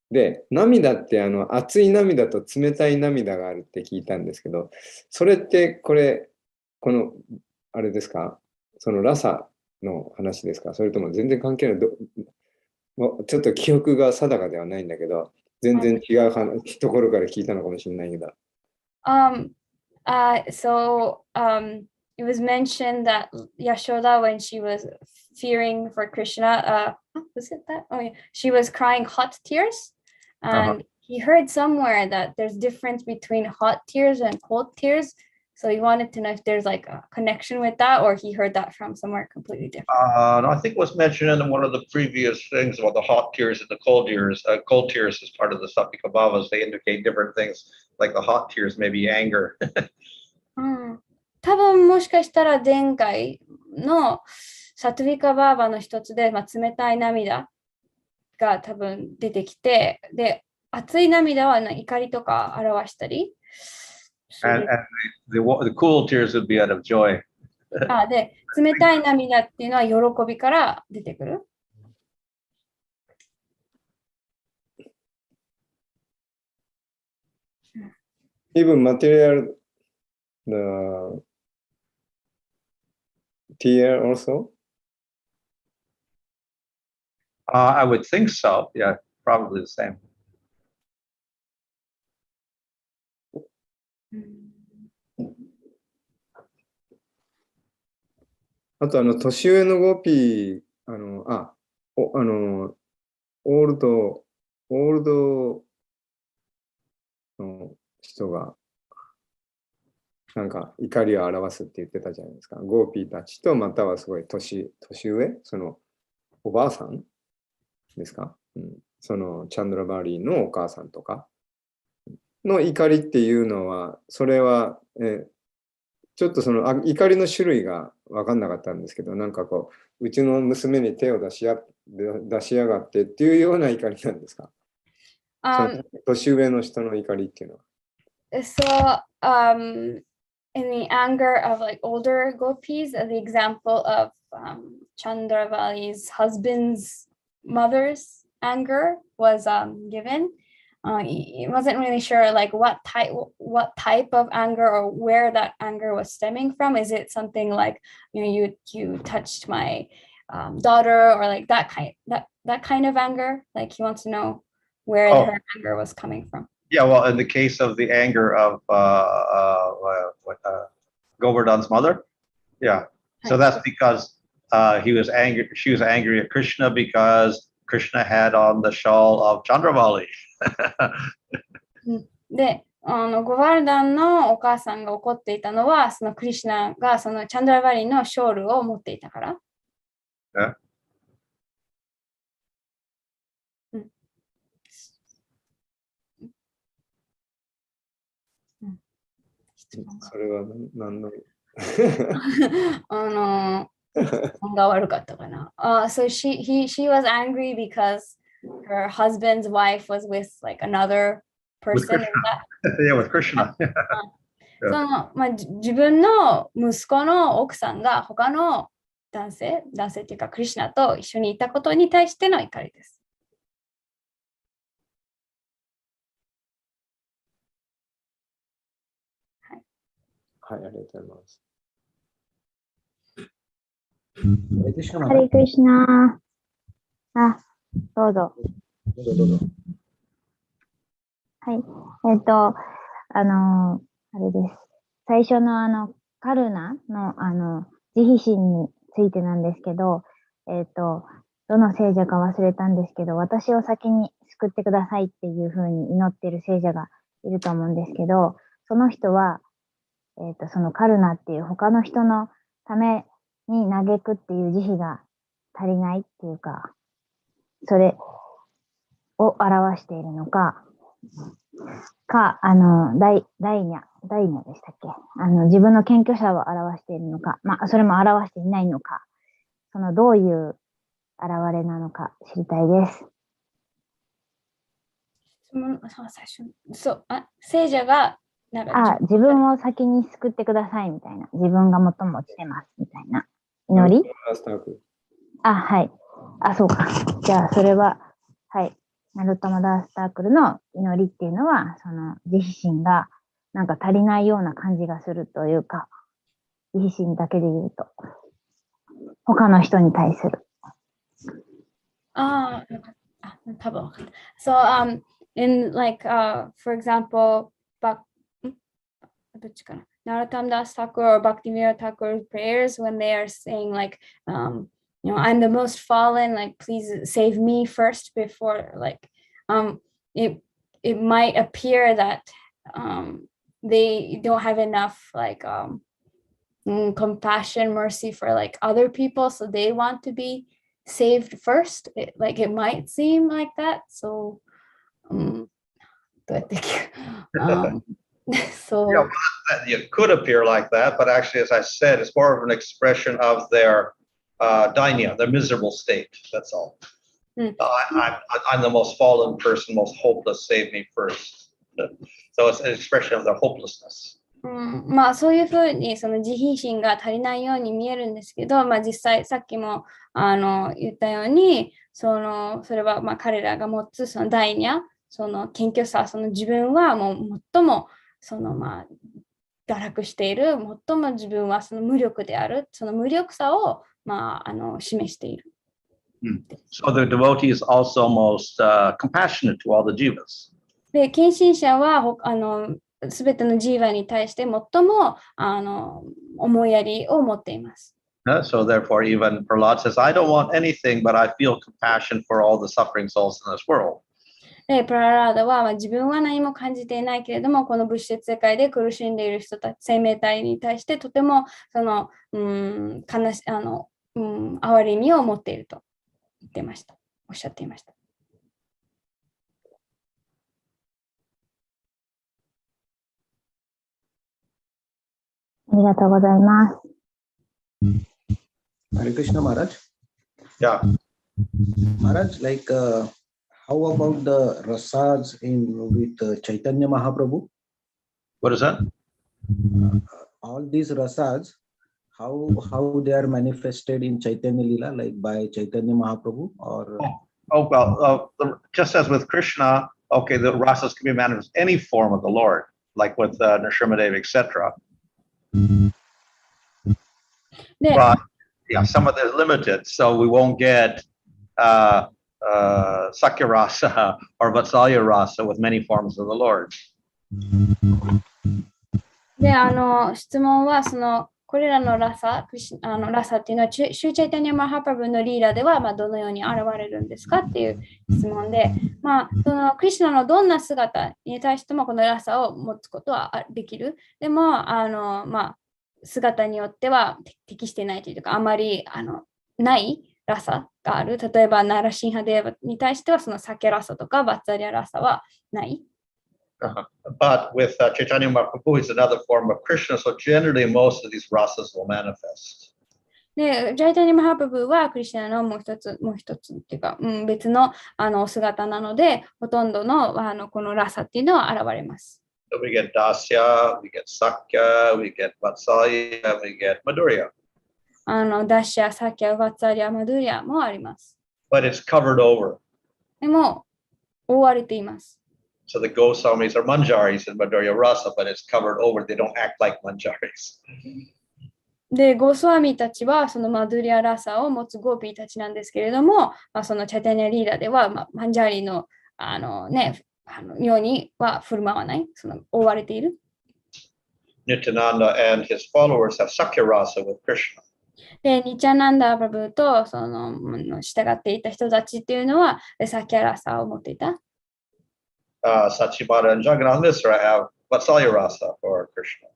で、涙って熱い涙と冷たい涙があるって聞いたんですけど、それってあれですか？そのラサの話ですか？それとも全然関係ないちょっと記憶が定かではないんだけど、全然違うところから聞いたのかもしれないけど。So it was mentioned that Yashoda, when she was fearing for Krishna, was it that? Oh yeah, she was crying hot tears, and he heard somewhere that there's difference between hot tears and cold tears. So he wanted to know if there's like a connection with that, or he heard that from somewhere completely different. No, I think it was mentioned in one of the previous things about the hot tears and the cold tears. Cold tears is part of the Sappikabhavas. They indicate different things, like the hot tears may be anger. 多分もしかしたら前回のサトゥビカバーバの一つで、冷たい涙が多分出てきて、で、熱い涙は怒りとか表したり。And the cool tears would be out of joy. で、冷たい涙っていうのは喜びから出てくる。Even material, the tear also? I would think so. Yeah, probably the same. あと年上のゴーピー、オールドの人が、なんか怒りを表すって言ってたじゃないですか。ゴーピーたちと、またはすごい年上、おばあさんですか、チャンドラバーリーのお母さんとかの怒りっていうのは、それは、ちょっと怒りの種類が分かんなかったんですけど、なんかうちの娘に手を出しやがってっていうような怒りなんですか、年上の人の怒りっていうのは。So, in the anger of like older gopis, the example of Chandravali's husband's mother's anger was given. He wasn't really sure like what type of anger or where that anger was stemming from. Is it something like you touched my daughter, or like that kind of anger? Like he wants to know where her anger was coming from. Yeah, well, in the case of the anger of Govardhan's mother, yeah. So that's because she was angry at Krishna because Krishna had on the shawl of Chandravali. で、ゴバルダンのお母さんが怒っていたのは、そのクリシュナがそのチャンドラバリのショールを持っていたから。それは何のが悪かったかな。So she was angry because her husband's wife was with like another person. Yeah, with Krishna. 自分の息子の奥さんが他の男性っていうかクリシュナと一緒にいたことに対しての怒りです。はい、ありがとうございます。ハレクリシュナ。どうぞ。どうぞ。はい。あれです。最初のカルナの慈悲心についてなんですけど、どの聖者か忘れたんですけど、私を先に救ってくださいっていうふうに祈ってる聖者がいると思うんですけど、その人は、そのカルナっていう他の人のために嘆くっていう慈悲が足りないっていうか、それを表しているのか、大ニャでしたっけ？自分の謙虚さを表しているのか、それも表していないのか、どういう現れなのか知りたいです。聖者が自分を先に救ってくださいみたいな、自分が最も落ちてますみたいな祈り。はい。そうか。じゃあそれは、はい。ナルトマダースタークルの祈りっていうのは、慈悲心がなんか足りないような感じがするというか、慈悲心だけで言うと、他の人に対する。多分。So, in like, for example, Narottam Das Thakur or Bhakti Thakur's prayers, when they are saying like, I'm the most fallen, like, please save me first before, like, it might appear that they don't have enough, like, compassion, mercy for like other people, so they want to be saved first. It might seem like that. So, そう。 You know, it could appear like that, but actually, as I said, it's more of an expression of their dainya, their miserable state. That's all. I'm the most fallen person, most hopeless. Save me first. So it's an expression of their hopelessness. まあそういうふうにその自費心が足りないように見えるんですけど、まあ、実際さっきも言ったようにそれはまあ彼らが持つその大ニャ、その謙虚さ、その自分はもう最もそのまあ堕落している、最も自分はその無力である、その無力さをまあ示している。So the devotee is also most compassionate to all the jivas. で、献身者はすべてのジーヴァに対して最も思いやりを持っています。So therefore, even Prahlad says, I don't want anything, but I feel compassion for all the suffering souls in this world. で、プララーダは、まあ、自分は何も感じていないけれども、この物質世界で苦しんでいる人たち、生命体に対してとても哀れみを持っていると言ってました。おっしゃっていました。ありがとうございます。Hare Krishna Maharaj. Yeah. Maharaj, like how about the rasas with Chaitanya Mahaprabhu? What is that? All these rasas, how they are manifested in Chaitanya Lila, like by Chaitanya Mahaprabhu or? Oh well, just as with Krishna, okay, the rasas can be manifested in any form of the Lord, like with Nrsimhadev, etc. But yeah, some of them are limited, so we won't get Sakya Rasa or Vatsalya Rasa with many forms of the Lord. で、質問はこれらのラサっていうのは、シューチャイタニア・マハプラブのリーダーでは、まあ、どのように現れるんですかっていう質問で、まあ、クリシュナのどんな姿に対してもこのラサを持つことはできる。でも、まあ、姿によっては適していないというか、あまりないラサがある。例えば、ナラシンハデーバに対しては、そのサケラサとかバッツァリアラサはない。But with Chaitanya Mahaprabhu, it's another form of Krishna, so generally most of these rasas will manifest. で、ジャイタニ・マハプラブはクリシュナのもう一つっていうか、別のお姿なので、ほとんどのこのラサっていうのは現れます。So we get Dasya, we get Sakya, we get Vatsalya, we get Madhurya. ダッシャ、サキャ、バッツァリア、マドゥリアもあります。But it's covered over. でも、覆われています。So the Goswamis are Manjaris in Madhurya Rasa, but it's covered over. They don't act like Manjaris. で、ゴースワミたちはそのマドゥリアラサを持つゴーピーたちなんですけれども、そのチャイタニアリーダーでは、マンジャーリのようには振る舞わない、覆われている。Nityananda and his followers have Sakya Rasa with Krishna. で、ニチャナンダーバブと従っていた人たちっていうのは、サキャラサを持っていた。Sachimata and Jagannath Misra have Vatsalya Rasa for Krishna.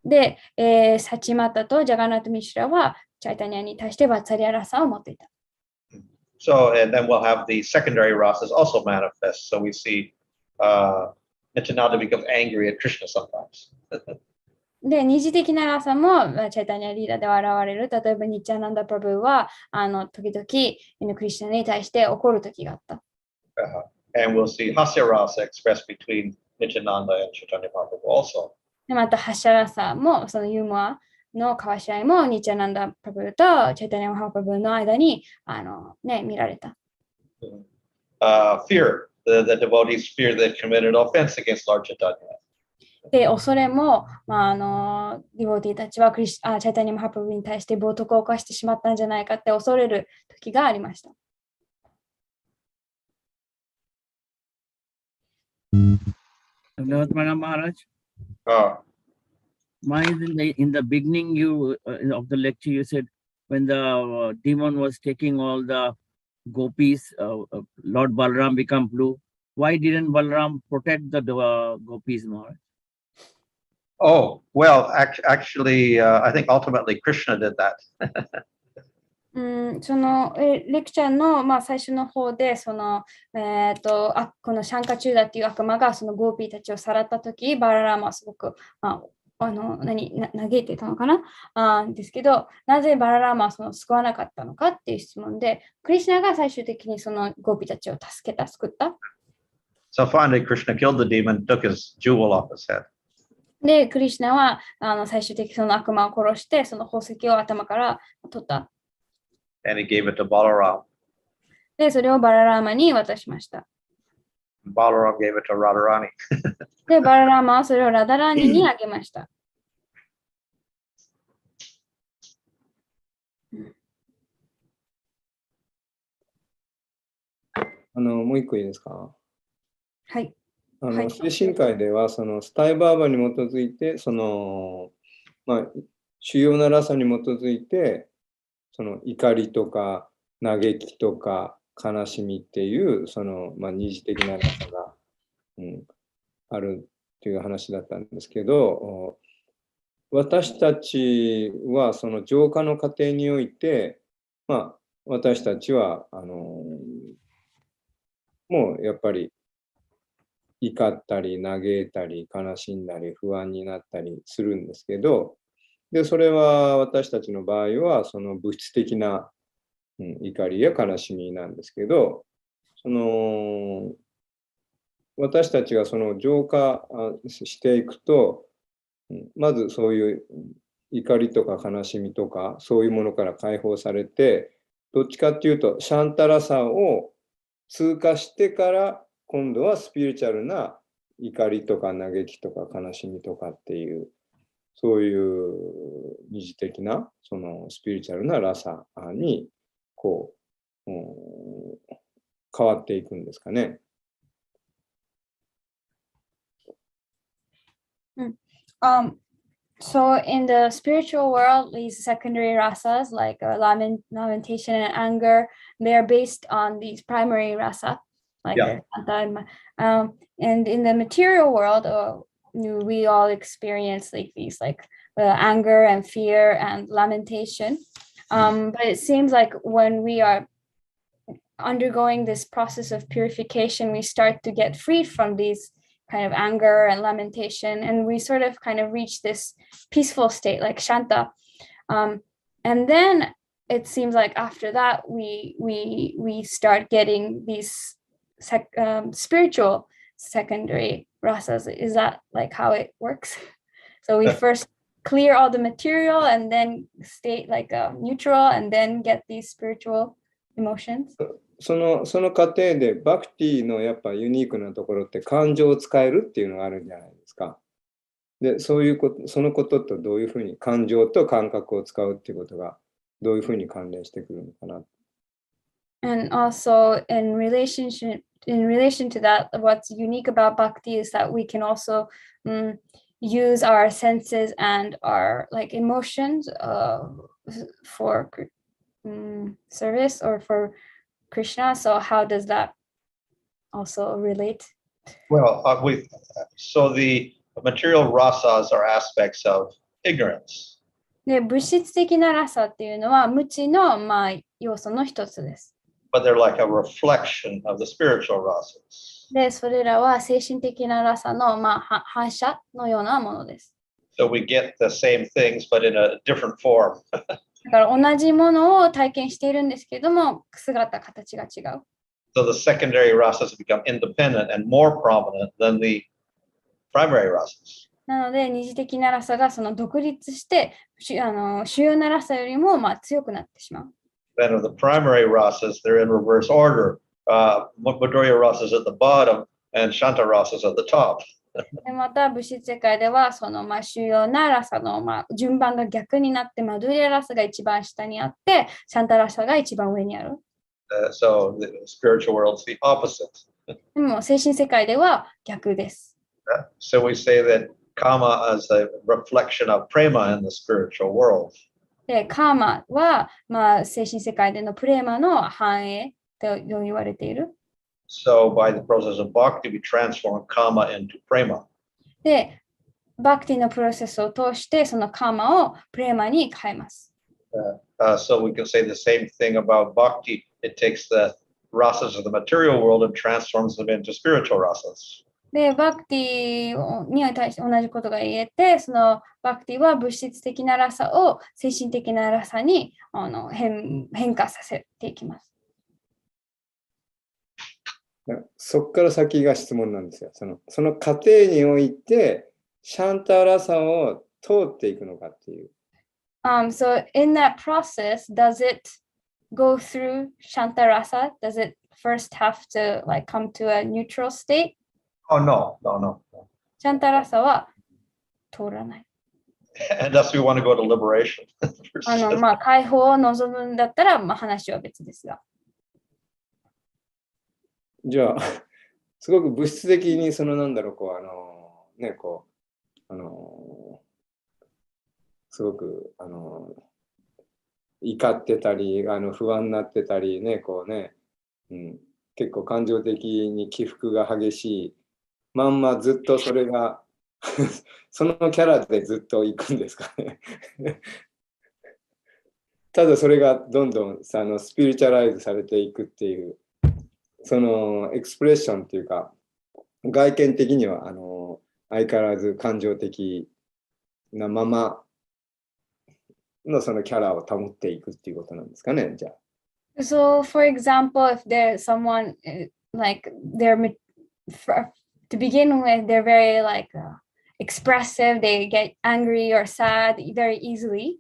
で、サチマタとジャガナート・ミシュラはチャイタニアに対してバッツァリアラサを持っていた。So, and then we'll have the secondary rasas also manifest. So we see Nityananda becomes angry at Krishna sometimes. で、二次的なラサもチャイタニアリーダーでは現れる。例えば、ニッチャナンダ・プラブは時々クリシュナに対して怒る時があった。And we'll see Hasya Rasa expressed between Nityananda and Chaitanya Mahaprabhu also. でまた、ハシャラサも、そのユーモアの交わし合いも、ニッチャナンダ・プラブとチャイタニア・マハプラブの間に見られた。Fear. The devotees fear they committed offense against Lord Chaitanya. で、恐れも、ディボティたちはチャイタニア・マハプラブに対して冒涜を犯してしまったんじゃないかって恐れる時がありました。Maharaj. In the beginning of the lecture, you said when the demon was taking all the gopis, Lord Balram became blue. Why didn't Balram protect the gopis, Maharaj? Oh, well, actually, I think ultimately Krishna did that. そのレクチャーの、最初の方でこのシャンカチューダっていう悪魔がそのゴーピーたちをさらったとき、バララーマはすごく、嘆いてたのかなですけど、なぜバララーマはその救わなかったのかっていう質問で、クリシュナが最終的にそのゴーピーたちを救った。So finally, Krishna killed the demon, took his jewel off his head. で、クリシュナは最終的にその悪魔を殺して、その宝石を頭から取った。And he gave it to Balaram. で、それをバララーマに渡しました。Balaram gave it to Radharani. で、バララーマはそれをラダラーニにあげました。もう一個いいですか？はい。精神科医では、そのスタイバーバに基づいて、その、主要なラサに基づいて、その怒りとか嘆きとか悲しみっていう、その、二次的なラサが、あるっていう話だったんですけど、私たちはその浄化の過程において、私たちは、もうやっぱり、怒ったり嘆いたり悲しんだり不安になったりするんですけど、でそれは私たちの場合はその物質的な、怒りや悲しみなんですけど、その私たちがその浄化していくと、まずそういう怒りとか悲しみとかそういうものから解放されて、どっちかっていうとシャンタラサを通過してから今度はスピリチュアルな怒りとか嘆きとか悲しみとかっていう、そういう二次的なそのスピリチュアルなラサにこう、変わっていくんですかね。So in the spiritual world, these secondary rasas like lamentation and anger, they are based on these primary rasa. And in the material world, we all experience like these anger and fear and lamentation. But it seems like when we are undergoing this process of purification, we start to get freed from these kind of anger and lamentation, and we sort of kind of reach this peaceful state like Shanta. And then it seems like after that we start getting these spiritual secondary rasas. Is that like how it works? So we first clear all the material and then stay like neutral and then get these spiritual emotions. その過程でバクティのやっぱユニークなところって感情を使えるっていうのがあるんじゃないですか。で、そういうこと、そのこととどういうふうに感情と感覚を使うっていうことがどういうふうに関連してくるのかな。And also in relation to that, what's unique about Bhakti is that we can also use our senses and our like emotions for service or for Krishna. So how does that also relate? Well, so the material rasas are aspects of ignorance. で、物質的なラサっていうのは無知の要素の一つです。But they're like a reflection of the spiritual rasas. で、それらは精神的なラサの反射のようなものです。So we get the same things, but in a different form. だから同じものを体験しているんですけども、姿、形が違う。So the secondary rasas become independent and more prominent than the primary rasas. なので、二次的なラサがその独立して、主要なラサよりも強くなってしまう。Then of the primary rasas, they're in reverse order. Madhurya rasas at the bottom and Shanta rasas at the top. でまた物質世界ではその主要なラサの順番が逆になって、マドゥリアラサが一番下にあって、シャンタラサが一番上にある。So the spiritual world's the opposite. でも精神世界では逆です。So we say that Kama is a reflection of prema in the spiritual world. で、カーマは、精神世界でのプレーマの反映と言われている。So by the process of bhakti, we transform kama into prema. で、バクティのプロセスを通して、そのカーマをプレーマに変えます。So we can say the same thing about bhakti. It takes the rasas of the material world and transforms them into spiritual rasas. で、バクティに対して同じことが言えて、そのバクティは物質的なラサを精神的なラサに変化させていきます。そこから先が質問なんですよ。その過程において、シャンタラサを通っていくのかっていう。So in that process, does it go through Shantarasa? Does it first have to like come to a neutral state? Oh, no. Shantarasa は通らない。Unless we want to go to liberation. 解放を望むんだったら、話は別ですが。じゃあ、すごく物質的にすごく怒ってたり不安になってたりね結構感情的に起伏が激しいまんまずっとそれがそのキャラでずっと行くんですかねただそれがどんどんスピリチュアライズされていくっていうそのエクスプレッションっていうか外見的には相変わらず感情的なままのそのキャラを保っていくっていうことなんですかね、じゃあ。So, for example, if there's someone like to begin with, they're very like expressive, they get angry or sad very easily.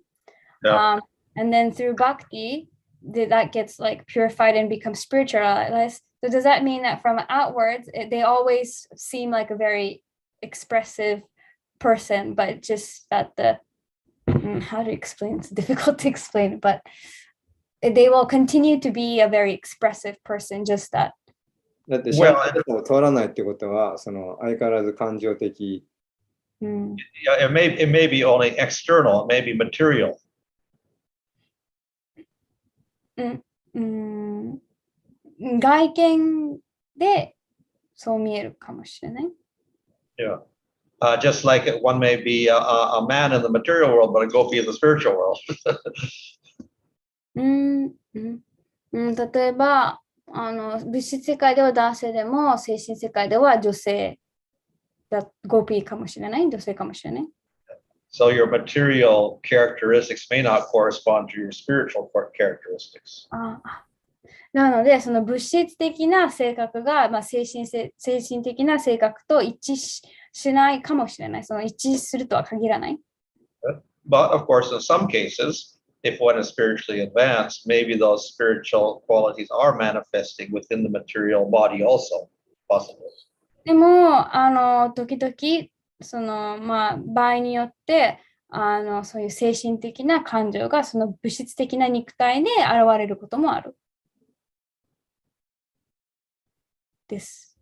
Yeah. And then through bhakti, that gets like purified and becomes spiritualized. So does that mean that from outwards, they always seem like a very expressive person, but just that how to explain? It's difficult to explain, but they will continue to be a very expressive person, just that. だってシャンタラサを通らないってことは、相変わらず感情的。Yeah, it may be only external, it may be material. 外見でそう見えるかもしれない。Yeah. Just like one may be a man in the material world, but a gopi in the spiritual world. 例えば物質世界では男性でも精神世界では女性ゴピかもしれない、女性かもしれない。So your material characteristics may not correspond to your spiritual characteristics. なので、その物質的な性格が、精神的な性格と一致しないかもしれない。その一致するとは限らない。But of course, in some cases, if one is spiritually advanced, maybe those spiritual qualities are manifesting within the material body also, possibly. でも、時々、場合によって、そういう精神的な感情がその物質的な肉体で現れることもある。です。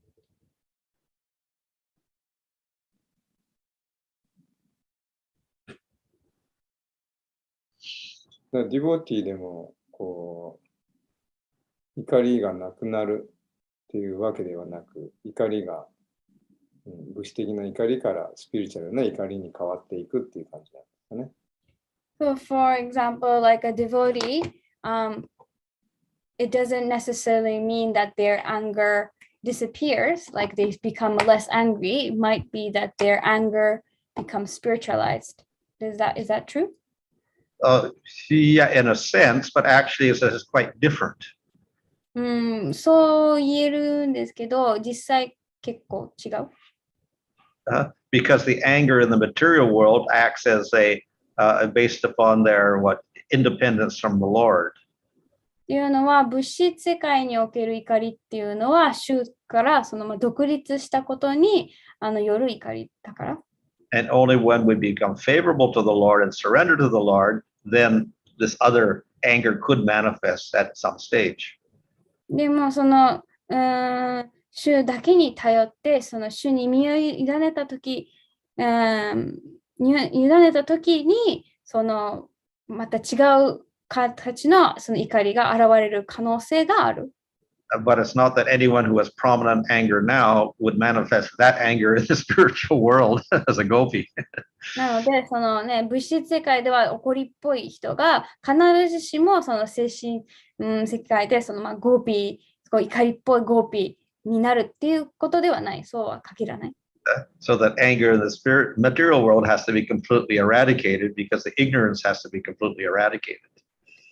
ディボティでも怒りがなくなるっていうわけではなく、怒りが、物質的な怒りからスピリチュアルな怒りに変わっていくっていう感じなんですかね。So, for example, like a devotee, it doesn't necessarily mean that their anger disappears, like they become less angry. It might be that their anger becomes spiritualized. Is that true? Yeah, in a sense, but actually it's quite different. そう言えるんですけど、実際結構違う。Because the anger in the material world acts as based upon their independence from the Lord. っていうのは物質世界における怒りっていうのは主から独立したことによる怒りだから。And only when we become favorable to the Lord and surrender to the Lord, then this other anger could manifest at some stage. でも主だけに頼って主に身を委ねたとき、にまた違う形の怒りが現れる可能性がある。but it's not that anyone who has prominent anger now would manifest that anger in the spiritual world as a gopi. なので、そのね、物質世界では怒りっぽい人が必ずしもその精神、世界でそのゴーピー、こう怒りっぽいゴーピーになるっていうことではない。そうは限らない。So that anger in the material world has to be completely eradicated because the ignorance has to be completely eradicated.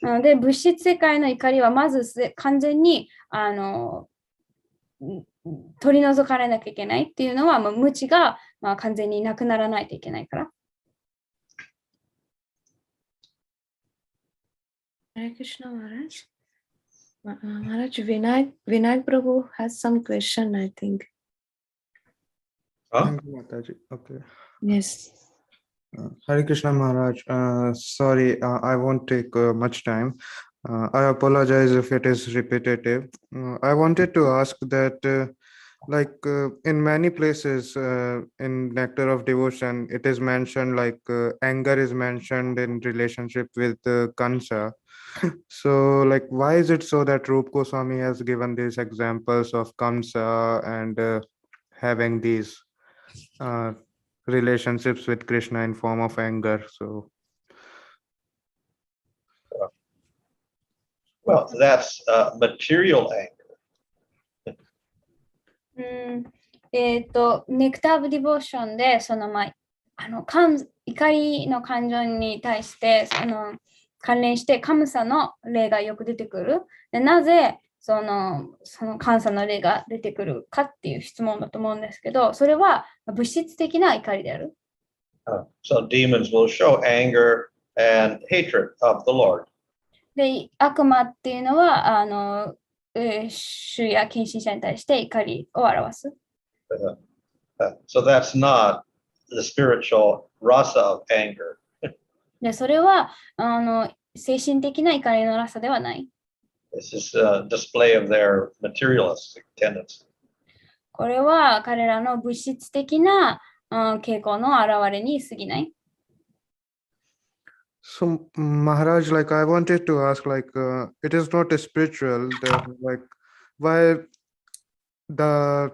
なので、物質世界の怒りはまず完全に取り除かれなきゃいけないっていうのは、無知が完全になくならないといけないから。Hare Krishna Maharaj. Maharaj, Vinay Prabhu has some question, I think. Huh? Thank you, Mataji. Okay. Yes. Hare Krishna Maharaj. Sorry, I won't take much time. I apologize if it is repetitive. I wanted to ask that, in many places in Nectar of Devotion, it is mentioned anger is mentioned in relationship with Kansa. So, why is it so that Rupa Goswami has given these examples of Kamsa and having these relationships with Krishna in form of anger? So, well, that's material anger. ネクター・オブ・ディボーションでその怒りの感情に対して関連してカムサの例がよく出てくる。でなぜそのカムサの例が出てくるかっていう質問だと思うんですけど、それは物質的な怒りである。So demons will show anger and hatred of the Lord. で悪魔っていうのは主や献身者に対して怒りを表す。So that's not the spiritual rasa of anger. でそれは精神的な怒りのラサではない。This is a display of their materialistic tendency. これは彼らの物質的な傾向の表れに過ぎない。So Maharaj, I wanted to ask, it is not spiritual, why the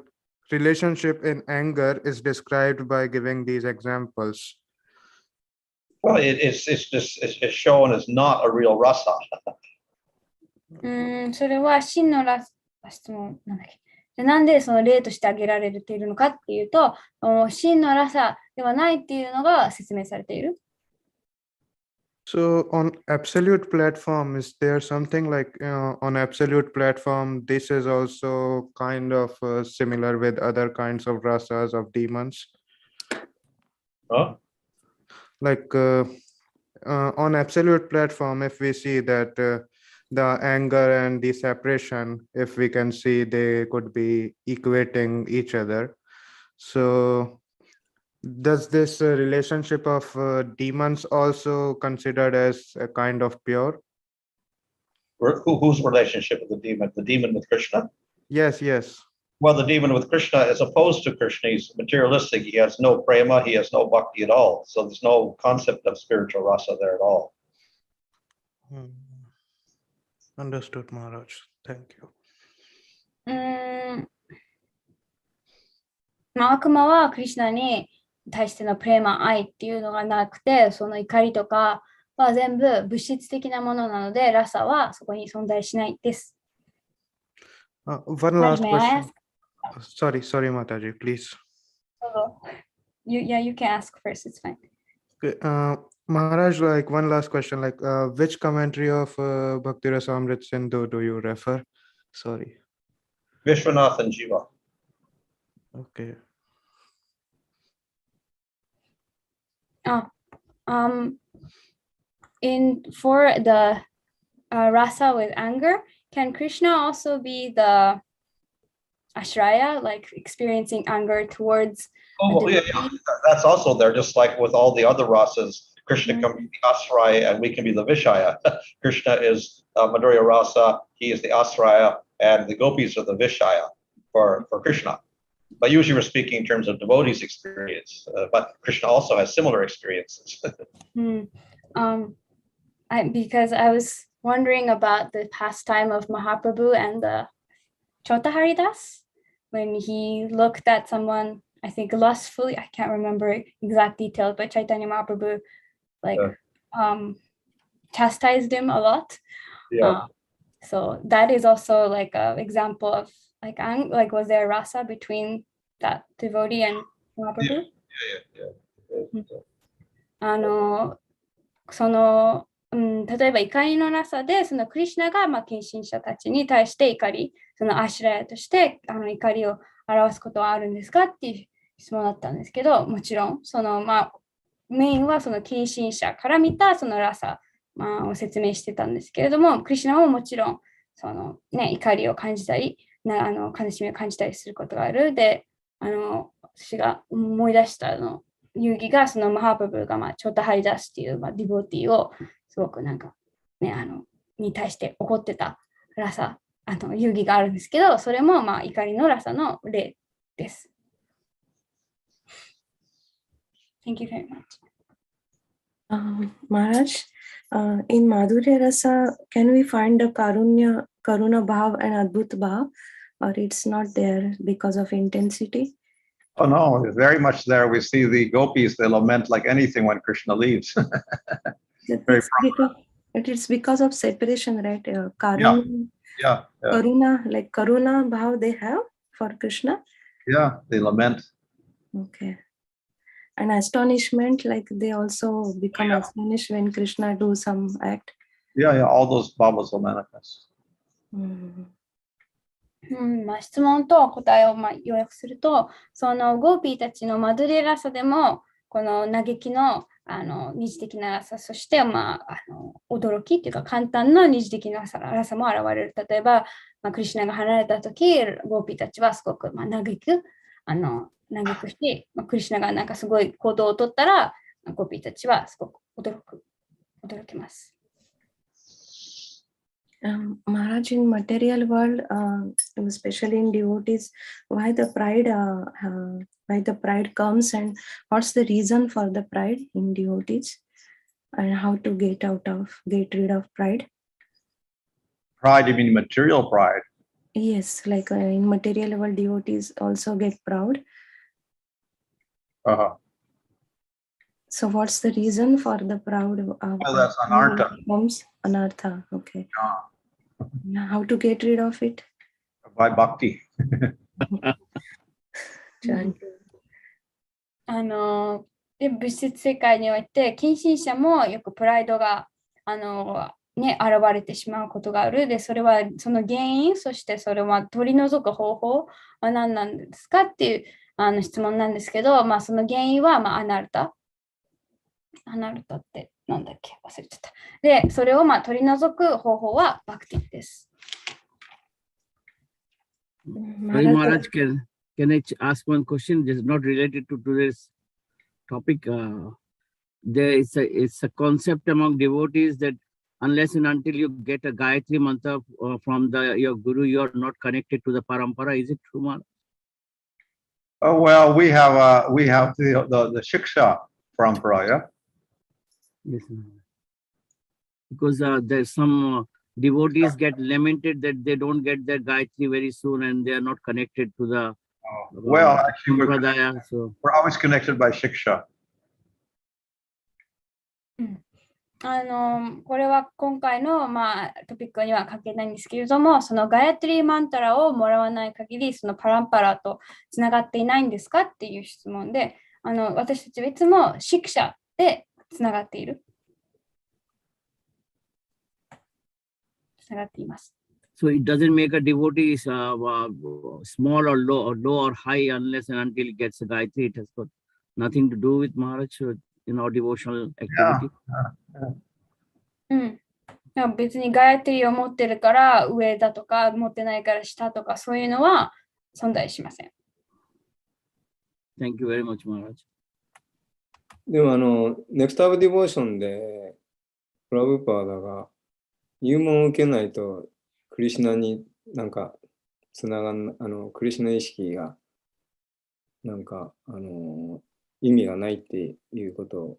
relationship in anger is described by giving these examples? Well, it's shown as not a real rasa. それは真のラス、質問なんだっけ。でなんでその例として挙げられているのかっていうと、真のラサではないっていうのが説明されている。So on absolute platform, is there something on absolute platform, this is also kind of similar with other kinds of rasas of demons? Huh? On absolute platform, if we see that the anger and the separation, if we can see they could be equating each other. So does this relationship of demons also considered as a kind of pure? Whose relationship with the demon? The demon with Krishna? Yes, yes. Well, the demon with Krishna is opposed to Krishna. He's materialistic. He has no prema. He has no bhakti at all. So there's no concept of spiritual rasa there at all. Understood, Maharaj. Thank you. 悪魔はクリシュナに対してのプレーマ愛っていうのがなくて、その怒りとかは全部物質的なものなので、ラサはそこに存在しないです。One last question. Sorry, Mataji, please. You can ask first, it's fine. Okay, Maharaj, one last question, which commentary of Bhakti Rasamrita Sindhu do you refer? Sorry. Vishwanath and Jiva. Okay. For the rasa with anger, can Krishna also be the ashraya, experiencing anger towards? Oh, yeah. That's also there, just like with all the other rasas. Krishna can be the ashraya and we can be the vishaya. Krishna is Madhurya rasa, he is the ashraya, and the gopis are the vishaya for Krishna. But usually we're speaking in terms of devotees' experience, but Krishna also has similar experiences. Because I was wondering about the pastime of Mahaprabhu and the Chota Haridas, when he looked at someone, I think lustfully, I can't remember exact details, but Chaitanya Mahaprabhu chastised him a lot. Yeah. So that is also like an example of like was there rasa between that devotee and Mahaprabhu? Yeah. その、例えば怒りのラサで、そのクリシュナが献身者たちに対して怒り、そのアシュラヤとして怒りを表すことはあるんですかっていう質問だったんですけど、もちろん、メインはその献身者から見たそのラサ、を説明してたんですけれども、クリシュナももちろんその、怒りを感じたり、悲しみを感じたりすることがある。で、私が思い出した遊戯がそのマハプラブがチョータハリダスっていうディボティをすごくに対して怒ってたラサ、遊戯があるんですけど、それも怒りのラサの例です。Thank you very much. Maharaj, in Madhurya Rasa, can we find the Karuna Bhav and Adbhut Bhav, or it's not there because of intensity? Oh no, it's very much there. We see the gopis, they lament like anything when Krishna leaves. It is because of separation, right? Karuna, Karuna, like Karuna Bhav they have for Krishna? Yeah, they lament. Okay. And astonishment, like they also become astonished when Krishna do some act. Yeah, all those bhavas will manifest. 質問と答えを要約すると、そのゴーピーたちのマドゥレラサでもこの嘆きの二次的なラサ、そして驚きっていうか簡単な二次的なラサも現れる。例えば、クリシュナが離れたとき、ゴーピーたちはすごく嘆くし、クリシュナがすごい行動をとったら、ゴーピーたちはすごく驚きます。Maharaj, in material world, especially in devotees, why the pride comes and what's the reason for the pride in devotees, and how to get rid of pride? Pride, you mean material pride? Yes, like in material world, devotees also get proud. So what's the reason for the proud? That's anartha. Anartha, okay. How to get rid of it? By bhakti. 物質世界において、近親者もよくプライドが現れてしまうことがある。で、それはその原因、そしてそれは取り除く方法は何なんですかっていう質問なんですけど、その原因はアナルタ。アナルタってなんだっけ忘れちゃった。で、それを取り除く方法はバクティです。Maharaj, can I ask one question? Just not related to today's topic. It's a concept among devotees that unless and until you get a Gayatri mantra from your guru, you are not connected to the parampara. Is it true, Maharaj? Oh well, we have the shiksha parampara, yeah. Yes, because there's some devotees get lamented that they don't get their Gayatri very soon and they are not connected to the actually we're always connected by shiksha. これは今回の、トピックには関係ないんですけれども、そのガヤトリーマンタラをもらわない限り、そのパランパラとつながっていないんですかっていう質問で、私たちはいつもシクシャでつながっている。つながっています。So it doesn't make a devotee small or low or high unless and until it gets a Gayatri. It has got nothing to do with Maharaj in our devotional activity. 別にガヤトリーを持ってるから上だとか持ってないから下とかそういうのは存在しません。Thank you very much, Maharaj. でもネクターブディボーションでプラブパーダが入門を受けないとクリシュナにつながんクリシュナ意識が意味がないっていうこと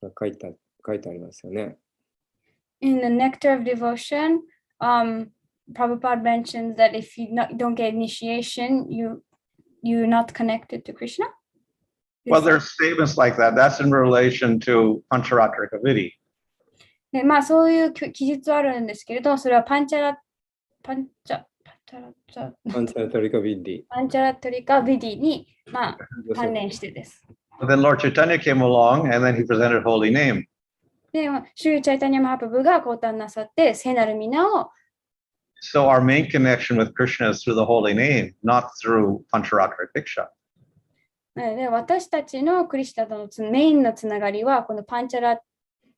が書いてありますよね。In the Nectar of Devotion, Prabhupada mentions that if you don't get initiation, you're not connected to Krishna. Well, there's statements like that. That's in relation to Pancharatrika Vidhi. でまあそういう記述はあるんですけれど、それはパンチャラトリカビディに、まあ、関連してです。But then Lord Chaitanya came along and then he presented holy name. で、シュリ・チャイタニャ・マハプラブが降誕なさって、聖なる皆を。So our main connection with Krishna is through the holy name, not through Pancharatra Diksha. で私たちのクリシナとのメインのつながりは、このパンチャラ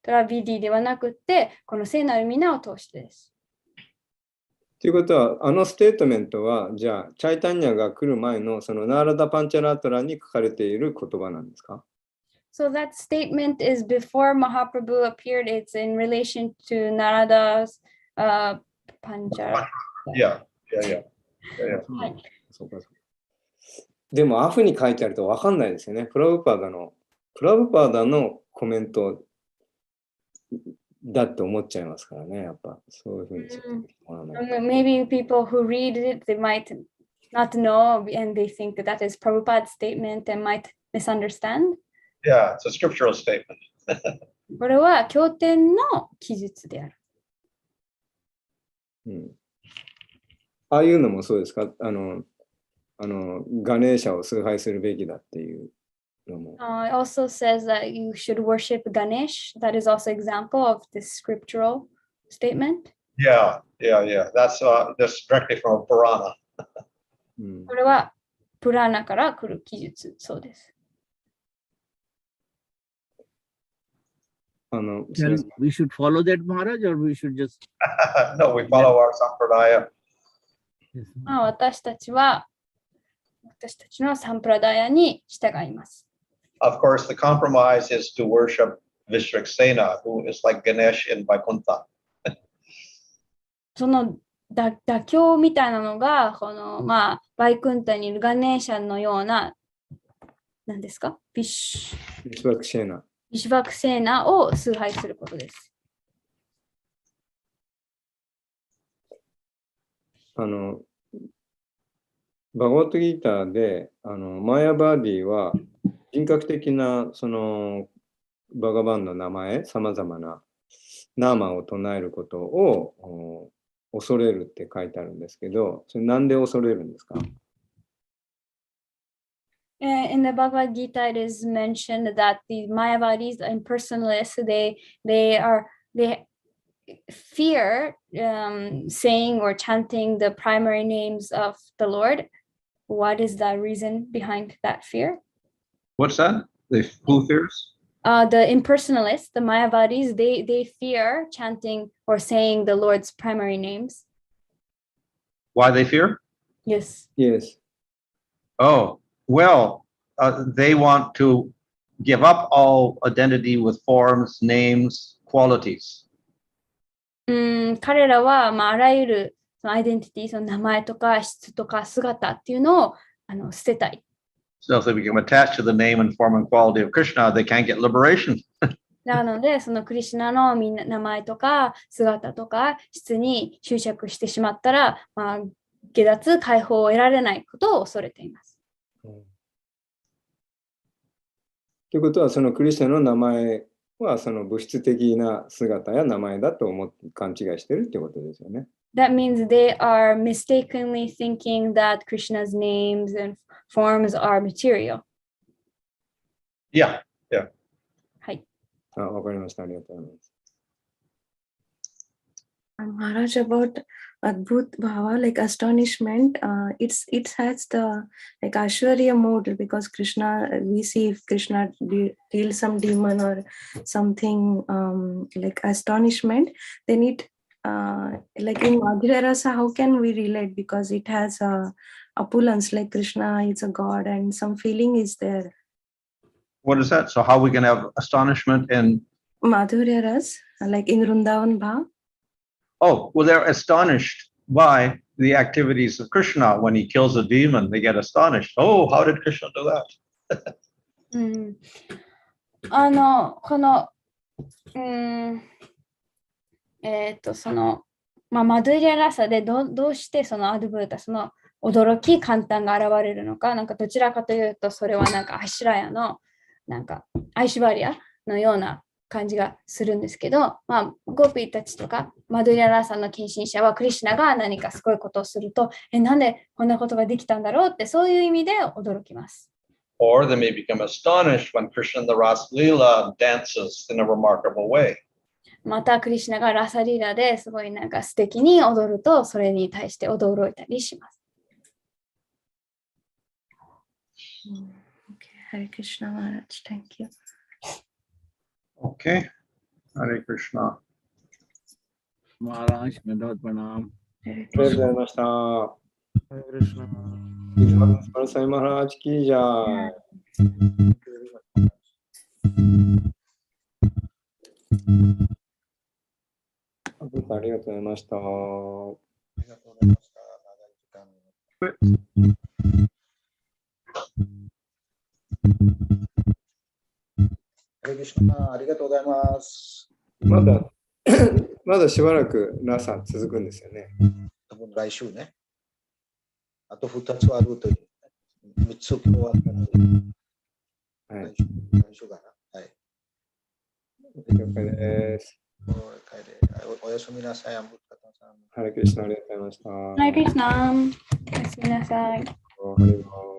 トラビディではなくて、この聖なる皆を通してです。ということは、あのステートメントは、じゃあ、チャイタニャが来る前のそのナーラダ・パンチャラトラに書かれている言葉なんですか？ So that statement is before Mahaprabhu appeared. It's in relation to Narada's Panchara. Yeah. そうか。でも、アフに書いてあると分かんないですよね。プラブパーダのコメントだって思っちゃいますからね。やっぱそういうふうに。Maybe people who read it, they might not know and they think that is Prabhupada's statement and might misunderstand. Yeah, it's a scriptural statement. これは経典の記述である。ああいうのもそうですか？ガネーシャを崇拝するべきだっていうのも。It also says that you should worship Ganesh. That is also example of this scriptural statement. Yeah. That's directly from a Purana. これはプラーナから来る記述、そうです。We should follow that, Maharaj, or we should just... No, we follow our Sampradaya. 私たちのサンプラダヤに従います。Of course, the compromise is to worship Vishwaksena, who is like Ganesh in Vaikuntha. その妥協みたいなのが、このバイクンタにいるガネーシャのような、何ですか？ビシュバクセーナを崇拝することです。バガバットギーターでマヤバーディは人格的なそのバガバンの名前、さまざまなナーマを唱えることを恐れるって書いてあるんですけど、それなんで恐れるんですか？In the Bhagavad Gita, it is mentioned that the Mayavadis, the impersonalists, they fear saying or chanting the primary names of the Lord. What is the reason behind that fear? What's that? Who fears? The impersonalists, the Mayavadis, they fear chanting or saying the Lord's primary names. Why they fear? Yes. Oh, well, they want to give up all identity with forms, names, qualities. 彼らは、あらゆるそのアイデンティティ、その名前とか質とか姿っていうのを捨てたい。So if they become attached to the name and form and quality of Krishna, they can't get liberation. なので、そのクリシュナの名前とか姿とか質に執着してしまったら、下脱、解放を得られないことを恐れています。ということは、そのクリシュナの名前はその物質的な姿や名前だと勘違いしてるってことですよね。That means they are mistakenly thinking that Krishna's names and forms are material. Yeah. はい。わかりました。ありがとうございます。Maharaj, about Adbhut Bhava, like astonishment, it has the like Ashwarya mode, because Krishna, we see if Krishna kills some demon or something like astonishment, then it like in Madhurya Rasa, how can we relate? Because it has opulence, like Krishna is a god and some feeling is there. What is that? So how we can have astonishment in Madhurya Rasa, like in Vrindavan Bhav? Oh, well, they're astonished by the activities of Krishna. When he kills a demon, they get astonished. Oh, how did Krishna do that? このそのマドゥリアラサでどうしてそのアドブータ、その驚き、簡単が現れるのか、なんかどちらかというと、それはなんかアシュラヤのなんかアイシュバリアのような感じがするんですけど、ゴーピーたちとかマドゥリアラサの献身者はクリシュナが何かすごいことをすると、なんでこんなことができたんだろうって、そういう意味で驚きます。Or they may become astonished when Krishna in the Ras Leela dances in a remarkable way. またクリシュナがラサリーラですごいなんか素敵に踊ると、それに対して驚いたりします。Okay, Hare Krishna Maharaj, thank you. Okay, Hare Krishna. Maharaj, Madhav Pranam. ありがとうございました。Hare Krishna. Swami Maharaj ki jai. ありがとうございました。ありがとうございました。長い時間。ハレクリシュナ、ありがとうございます。まだしばらくラサ続くんですよね。多分来週ね。あと2つあるという。3つ今日はあったので。はい。来週かな。はい。了解です。おやすみなさい。ハレクリシュナ、ありがとうございました。ハレクリシュナ、おやすみなさい。ハレバー